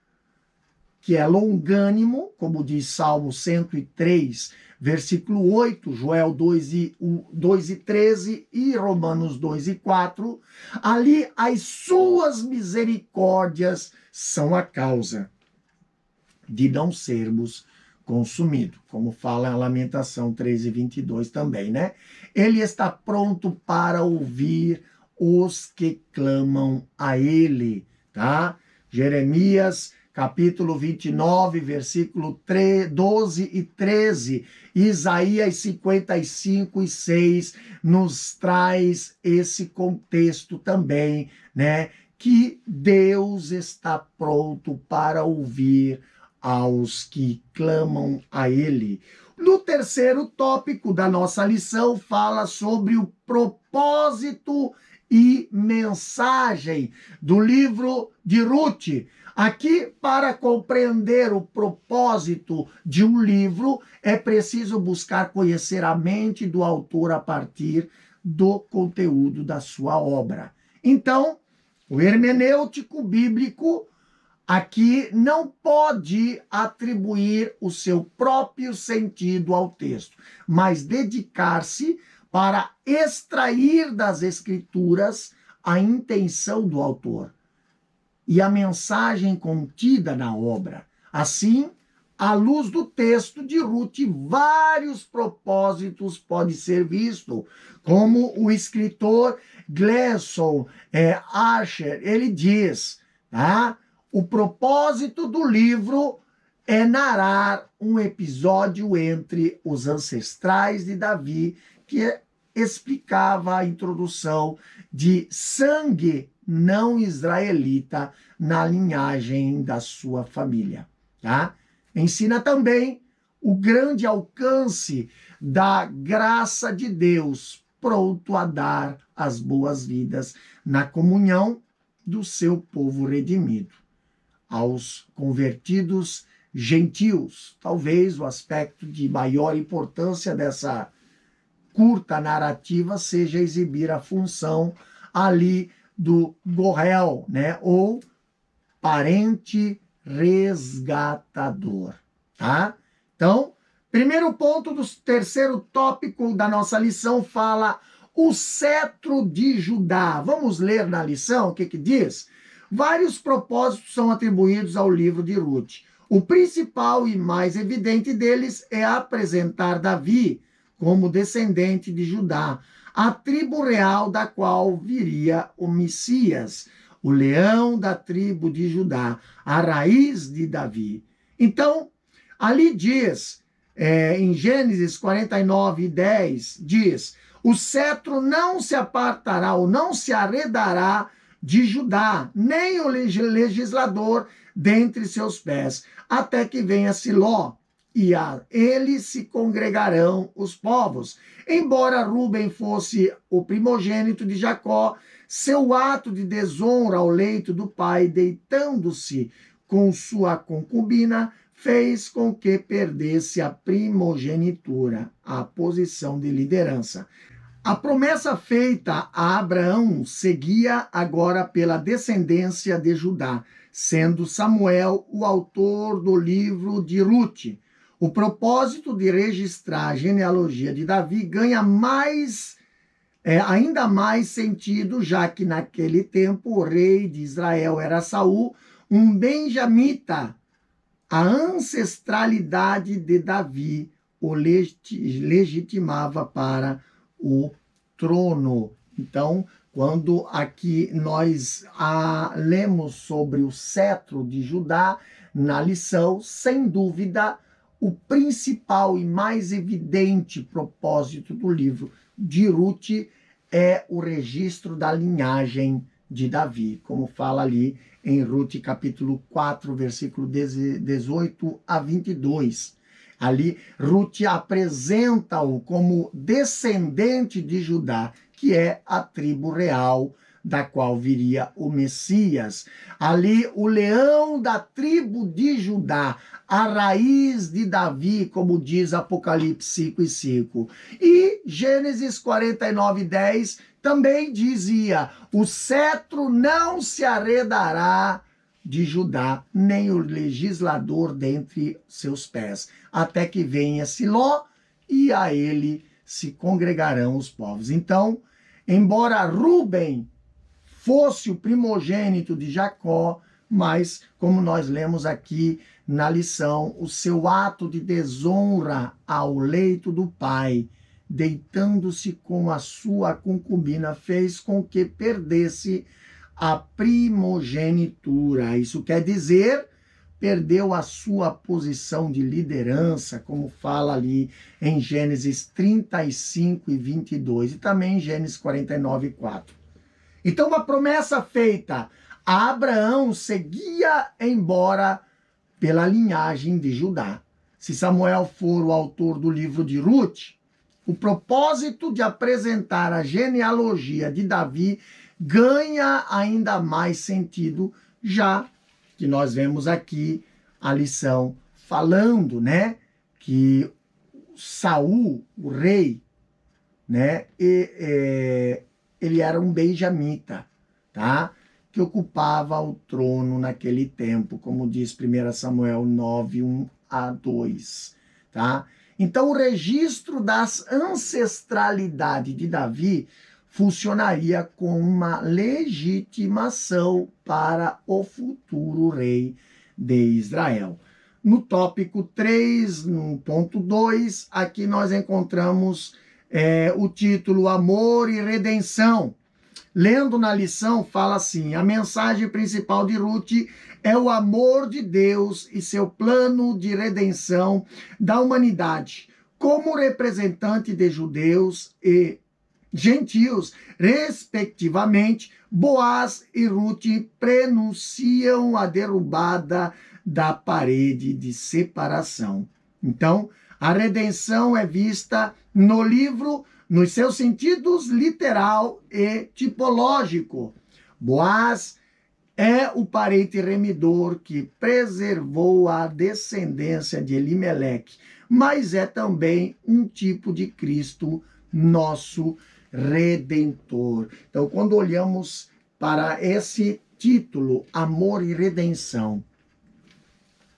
que é longânimo, como diz Salmo 103, versículo 8, Joel 2 e 13 e Romanos 2 e 4, ali as suas misericórdias são a causa de não sermos consumidos, como fala a Lamentação 3 e 22 também, né? Ele está pronto para ouvir os que clamam a ele, tá? Jeremias capítulo 29, versículo 12 e 13, Isaías 55 e 6 nos traz esse contexto também, né? Que Deus está pronto para ouvir aos que clamam a ele. No terceiro tópico da nossa lição, fala sobre o propósito e mensagem do livro de Ruth. Aqui, para compreender o propósito de um livro, é preciso buscar conhecer a mente do autor a partir do conteúdo da sua obra. Então, o hermenêutico bíblico aqui não pode atribuir o seu próprio sentido ao texto, mas dedicar-se para extrair das escrituras a intenção do autor e a mensagem contida na obra. Assim, à luz do texto de Ruth, vários propósitos podem ser vistos, como o escritor Gleason Archer, ele diz, tá? O propósito do livro é narrar um episódio entre os ancestrais de Davi, que explicava a introdução de sangue não israelita na linhagem da sua família, tá? Ensina também o grande alcance da graça de Deus, pronto a dar as boas-vindas na comunhão do seu povo redimido. Aos convertidos gentios, talvez o aspecto de maior importância dessa curta narrativa seja exibir a função ali do Gorel, né? Ou parente resgatador, tá? Então, primeiro ponto do terceiro tópico da nossa lição fala o cetro de Judá. Vamos ler na lição o que diz? Vários propósitos são atribuídos ao livro de Ruth. O principal e mais evidente deles é apresentar Davi como descendente de Judá, a tribo real da qual viria o Messias, o leão da tribo de Judá, a raiz de Davi. Então, ali diz, em Gênesis 49, 10, diz, o cetro não se apartará ou não se arredará de Judá, nem o legislador dentre seus pés, até que venha Siló, e a ele se congregarão os povos. Embora Rúben fosse o primogênito de Jacó, seu ato de desonra ao leito do pai, deitando-se com sua concubina, fez com que perdesse a primogenitura, a posição de liderança. A promessa feita a Abraão seguia agora pela descendência de Judá, sendo Samuel o autor do livro de Ruth. O propósito de registrar a genealogia de Davi ganha ainda mais sentido, já que naquele tempo o rei de Israel era Saul, um benjamita. A ancestralidade de Davi o legitimava para o trono. Então, Quando aqui nós lemos sobre o cetro de Judá na lição, sem dúvida, o principal e mais evidente propósito do livro de Ruth é o registro da linhagem de Davi, como fala ali em Ruth capítulo 4, versículo 18 a 22. Ali, Ruth apresenta-o como descendente de Judá, que é a tribo real da qual viria o Messias. Ali, o leão da tribo de Judá, a raiz de Davi, como diz Apocalipse 5 e 5. E Gênesis 49, 10 também dizia: o cetro não se arredará de Judá, nem o legislador dentre seus pés, até que venha Siló, e a ele se congregarão os povos. Então, embora Rúben fosse o primogênito de Jacó, mas, como nós lemos aqui na lição, o seu ato de desonra ao leito do pai, deitando-se com a sua concubina, fez com que perdesse a primogenitura. Isso quer dizer, perdeu a sua posição de liderança, como fala ali em Gênesis 35 e 22, e também em Gênesis 49, 4. Então, uma promessa feita a Abraão seguia embora pela linhagem de Judá. Se Samuel for o autor do livro de Ruth, o propósito de apresentar a genealogia de Davi ganha ainda mais sentido, já que nós vemos aqui a lição falando, né, que Saul, o rei, né, ele era um benjamita, tá? Que ocupava o trono naquele tempo, como diz 1 Samuel 9, 1 a 2, tá? Então, o registro das ancestralidade de Davi funcionaria como uma legitimação para o futuro rei de Israel. No tópico 3, no ponto 2, aqui nós encontramos o título Amor e Redenção. Lendo na lição, fala assim: a mensagem principal de Ruth é o amor de Deus e seu plano de redenção da humanidade, como representante de judeus e gentios, respectivamente. Boaz e Ruth prenunciam a derrubada da parede de separação. Então, a redenção é vista no livro nos seus sentidos literal e tipológico. Boaz é o parente remidor que preservou a descendência de Elimeleque, mas é também um tipo de Cristo, nosso Redentor. Então, quando olhamos para esse título, Amor e Redenção,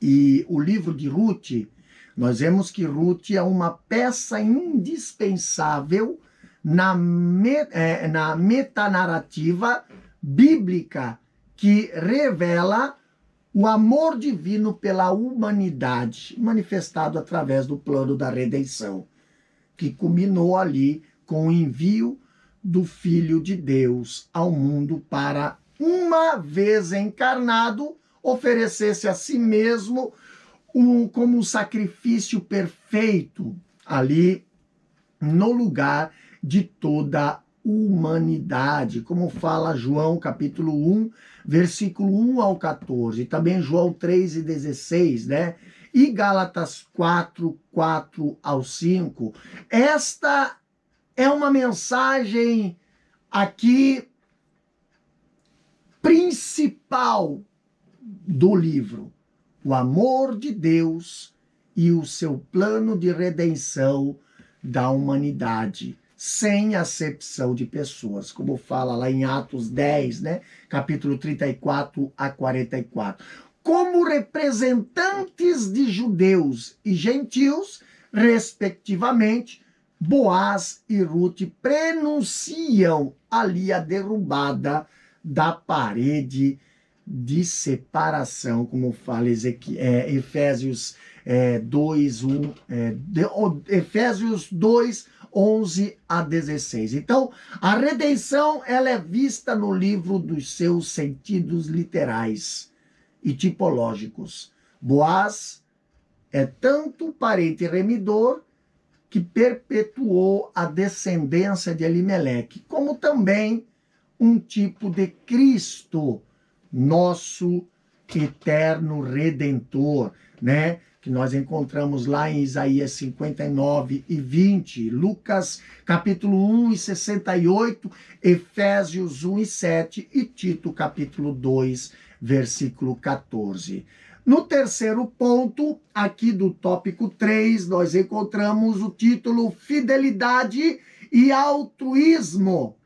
e o livro de Ruth, nós vemos que Ruth é uma peça indispensável na metanarrativa bíblica que revela o amor divino pela humanidade, manifestado através do plano da redenção, que culminou ali com o envio do Filho de Deus ao mundo para, uma vez encarnado, oferecer-se a si mesmo como um sacrifício perfeito ali no lugar de toda a humanidade, como fala João capítulo 1, versículo 1 ao 14, também João 3 e 16, né? E Gálatas 4, 4 ao 5. Esta é uma mensagem aqui principal do livro. O amor de Deus e o seu plano de redenção da humanidade, sem acepção de pessoas, como fala lá em Atos 10, né? Capítulo 34 a 44. Como representantes de judeus e gentios, respectivamente, Boaz e Ruth prenunciam ali a derrubada da parede de separação, como fala Efésios 2, 1, Efésios 2, 11 a 16. Então, a redenção ela é vista no livro dos seus sentidos literais e tipológicos. Boaz é tanto parente remidor que perpetuou a descendência de Elimeleque, como também um tipo de Cristo, nosso eterno Redentor, né? Que nós encontramos lá em Isaías 59 e 20, Lucas capítulo 1 e 68, Efésios 1 e 7 e Tito capítulo 2, versículo 14. No terceiro ponto, aqui do tópico 3, nós encontramos o título Fidelidade e Altruísmo.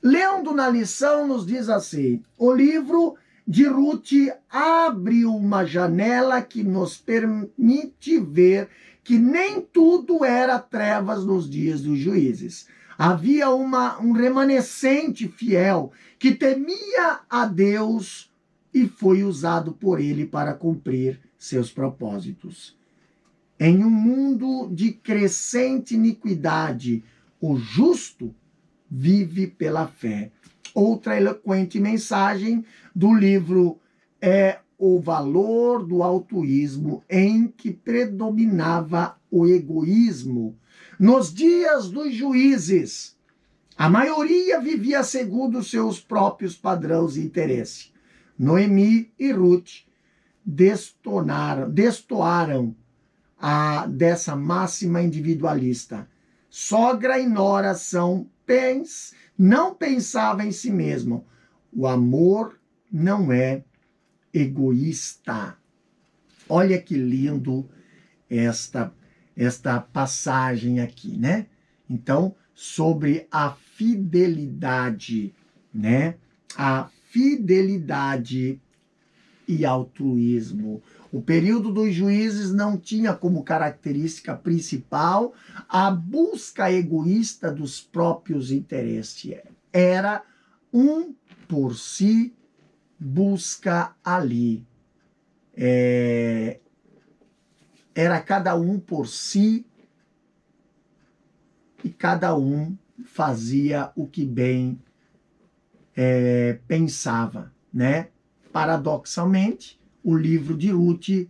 Lendo na lição, nos diz assim: o livro de Ruth abre uma janela que nos permite ver que nem tudo era trevas nos dias dos juízes. Havia um remanescente fiel que temia a Deus e foi usado por ele para cumprir seus propósitos. Em um mundo de crescente iniquidade, o justo vive pela fé. Outra eloquente mensagem do livro é o valor do altruísmo em que predominava o egoísmo. Nos dias dos juízes, a maioria vivia segundo seus próprios padrões e interesse. Noemi e Ruth destoaram dessa máxima individualista. Sogra e nora não pensava em si mesmo. O amor não é egoísta. Olha que lindo esta passagem aqui, né? Então, sobre a fidelidade, né? A fidelidade e altruísmo. O período dos juízes não tinha como característica principal a busca egoísta dos próprios interesses. Era um por si, busca ali. Era cada um por si e cada um fazia o que bem pensava, né? Paradoxalmente, o livro de Ruth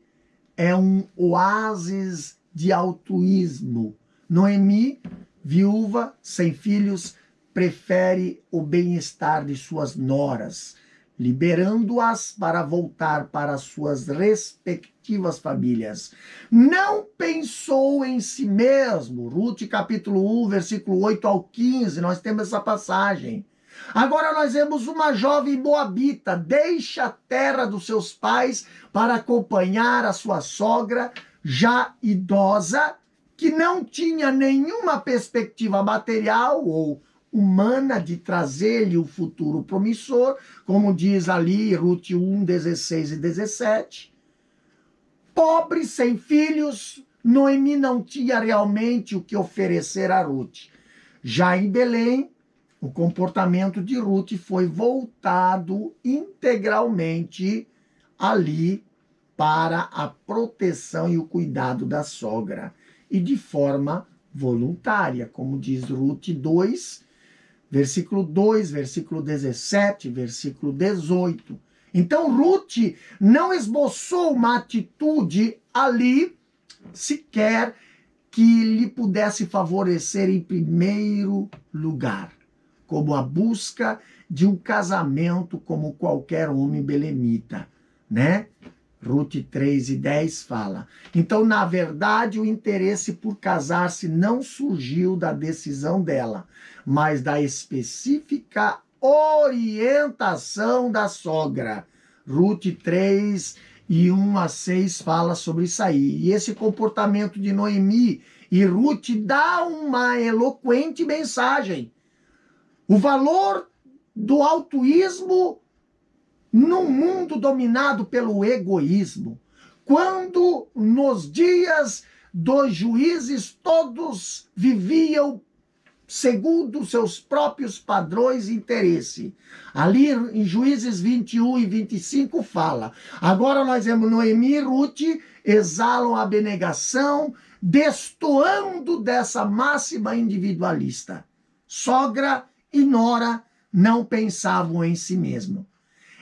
é um oásis de altruísmo. Noemi, viúva, sem filhos, prefere o bem-estar de suas noras, liberando-as para voltar para suas respectivas famílias. Não pensou em si mesmo. Ruth, capítulo 1, versículo 8 ao 15, nós temos essa passagem. Agora nós vemos uma jovem moabita, deixa a terra dos seus pais para acompanhar a sua sogra, já idosa, que não tinha nenhuma perspectiva material ou humana de trazer-lhe um futuro promissor, como diz ali Ruth 1, 16 e 17. Pobre, sem filhos, Noemi não tinha realmente o que oferecer a Ruth. Já em Belém, o comportamento de Ruth foi voltado integralmente ali para a proteção e o cuidado da sogra, e de forma voluntária, como diz Ruth 2, versículo 2, versículo 17, versículo 18. Então Ruth não esboçou uma atitude ali sequer que lhe pudesse favorecer em primeiro lugar, como a busca de um casamento como qualquer homem belemita, né? Ruth 3 e 10 fala. Então, na verdade, o interesse por casar-se não surgiu da decisão dela, mas da específica orientação da sogra. Ruth 3 e 1 a 6 fala sobre isso aí. E esse comportamento de Noemi e Ruth dá uma eloquente mensagem. O valor do altruísmo num mundo dominado pelo egoísmo. Quando nos dias dos juízes todos viviam segundo seus próprios padrões e interesse. Ali em Juízes 21 e 25 fala. Agora nós vemos Noemi e Ruth exalam a abnegação, destoando dessa máxima individualista. Sogra e nora não pensavam em si mesmo.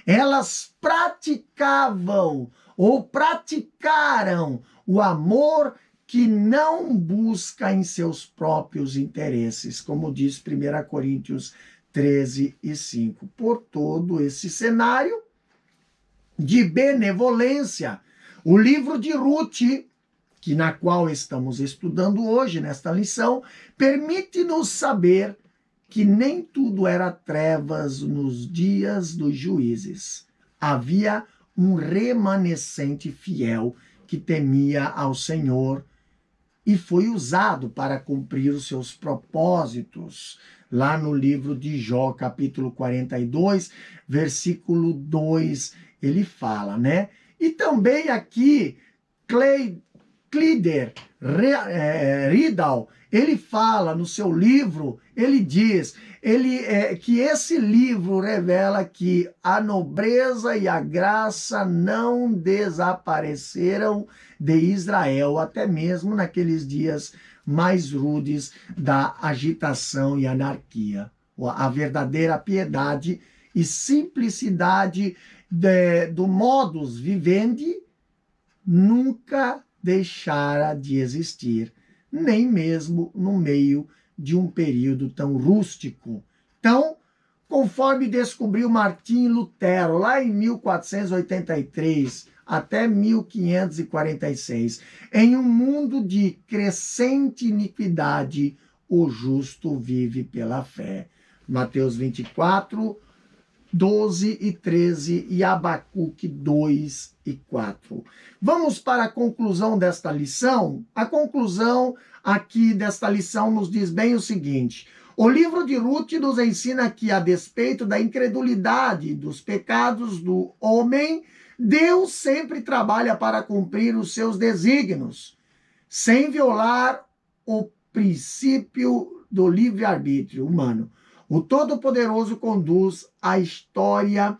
Elas praticavam ou praticaram o amor que não busca em seus próprios interesses, como diz 1 Coríntios 13:5. Por todo esse cenário de benevolência, o livro de Ruth, que na qual estamos estudando hoje, nesta lição, permite-nos saber que nem tudo era trevas nos dias dos juízes. Havia um remanescente fiel que temia ao Senhor e foi usado para cumprir os seus propósitos. Lá no livro de Jó, capítulo 42, versículo 2, ele fala, né? E também aqui, Cleider Riedel, ele fala no seu livro, ele diz que esse livro revela que a nobreza e a graça não desapareceram de Israel, até mesmo naqueles dias mais rudes da agitação e anarquia. A verdadeira piedade e simplicidade do modus vivendi nunca deixara de existir, nem mesmo no meio de um período tão rústico. Então, conforme descobriu Martim Lutero, lá em 1483 até 1546, em um mundo de crescente iniquidade, o justo vive pela fé. Mateus 24, 12 e 13 e Abacuque 2 e 4. Vamos para a conclusão desta lição? A conclusão aqui desta lição nos diz bem o seguinte: o livro de Ruth nos ensina que, a despeito da incredulidade, dos pecados do homem, Deus sempre trabalha para cumprir os seus desígnios, sem violar o princípio do livre-arbítrio humano. O Todo-Poderoso conduz a história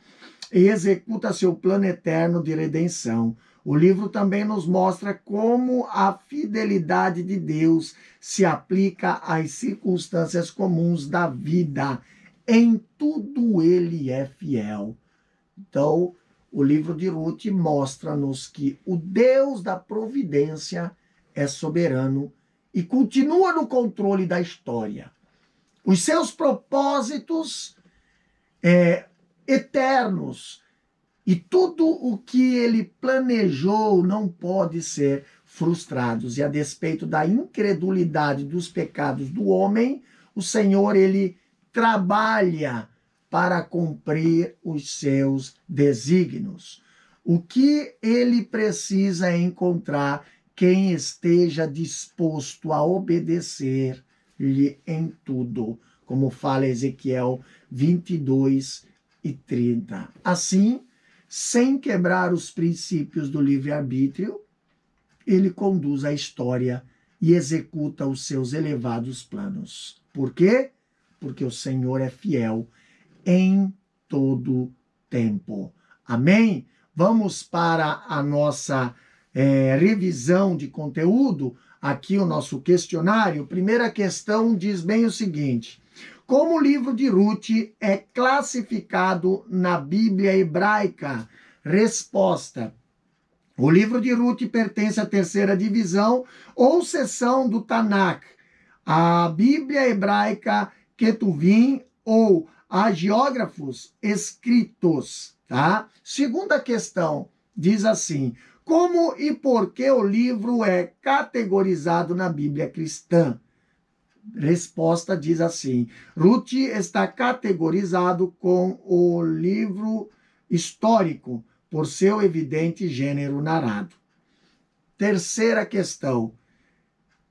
e executa seu plano eterno de redenção. O livro também nos mostra como a fidelidade de Deus se aplica às circunstâncias comuns da vida. Em tudo ele é fiel. Então, o livro de Ruth mostra-nos que o Deus da providência é soberano e continua no controle da história. Os seus propósitos eternos e tudo o que ele planejou não pode ser frustrado. E a despeito da incredulidade dos pecados do homem, o Senhor, ele trabalha para cumprir os seus desígnios. O que ele precisa é encontrar quem esteja disposto a obedecer-lhe em tudo, como fala Ezequiel 22 e 30. Assim, sem quebrar os princípios do livre-arbítrio, ele conduz a história e executa os seus elevados planos. Por quê? Porque o Senhor é fiel em todo tempo. Amém? Vamos para a nossa revisão de conteúdo. Aqui o nosso questionário. Primeira questão diz bem o seguinte: como o livro de Ruth é classificado na Bíblia hebraica? Resposta: o livro de Ruth pertence à terceira divisão ou seção do Tanakh, a Bíblia hebraica Ketuvim ou hagiógrafos escritos, tá? Segunda questão diz assim: como e por que o livro é categorizado na Bíblia cristã? Resposta diz assim: Ruth está categorizado com o livro histórico por seu evidente gênero narrado. Terceira questão: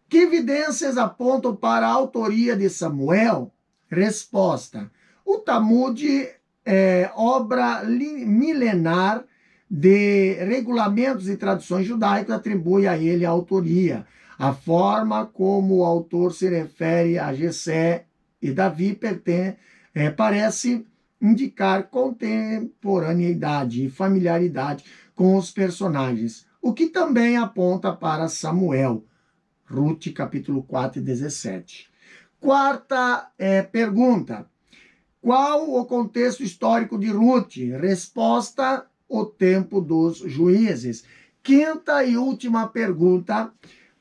que evidências apontam para a autoria de Samuel? Resposta: o Talmud é obra milenar de regulamentos e tradições judaicas, atribui a ele a autoria. A forma como o autor se refere a Jessé e Davi parece indicar contemporaneidade e familiaridade com os personagens, o que também aponta para Samuel. Ruth, capítulo 4 e 17. Quarta pergunta. Qual o contexto histórico de Ruth? Resposta: o tempo dos juízes. Quinta e última pergunta.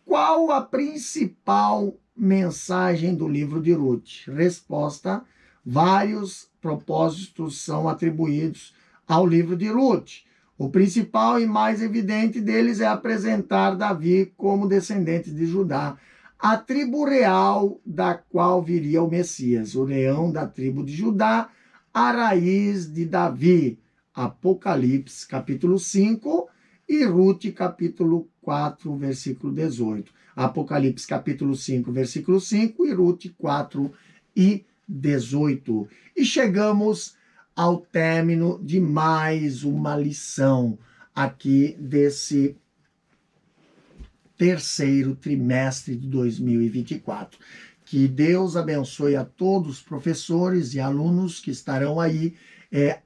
Qual a principal mensagem do livro de Ruth? Resposta: vários propósitos são atribuídos ao livro de Ruth. O principal e mais evidente deles é apresentar Davi como descendente de Judá, a tribo real da qual viria o Messias, o leão da tribo de Judá, a raiz de Davi. Apocalipse, capítulo 5 e Ruth, capítulo 4, versículo 18. Apocalipse, capítulo 5, versículo 5 e Ruth 4 e 18. E chegamos ao término de mais uma lição aqui desse terceiro trimestre de 2024. Que Deus abençoe a todos os professores e alunos que estarão aí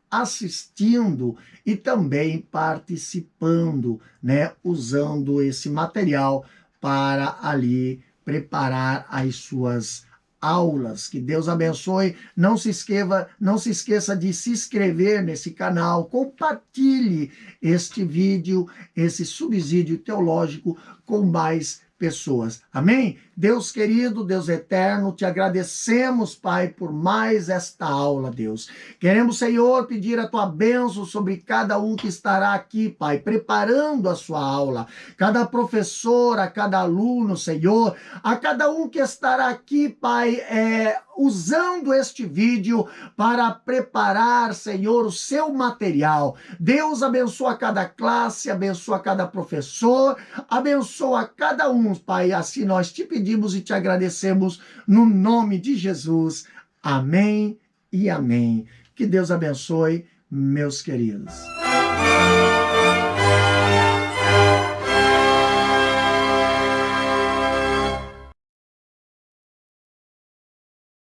assistindo e também participando, né, usando esse material para ali preparar as suas aulas. Que Deus abençoe. Não se esqueça de se inscrever nesse canal, compartilhe este vídeo, esse subsídio teológico com mais pessoas. Amém? Deus querido, Deus eterno, te agradecemos, Pai, por mais esta aula, Deus. Queremos, Senhor, pedir a tua bênção sobre cada um que estará aqui, Pai, preparando a sua aula. Cada professor, a cada aluno, Senhor, a cada um que estará aqui, Pai, usando este vídeo para preparar, Senhor, o seu material. Deus abençoa cada classe, abençoa cada professor, abençoa cada um, Pai. Assim nós te pedimos e te agradecemos no nome de Jesus. Amém e amém. Que Deus abençoe, meus queridos.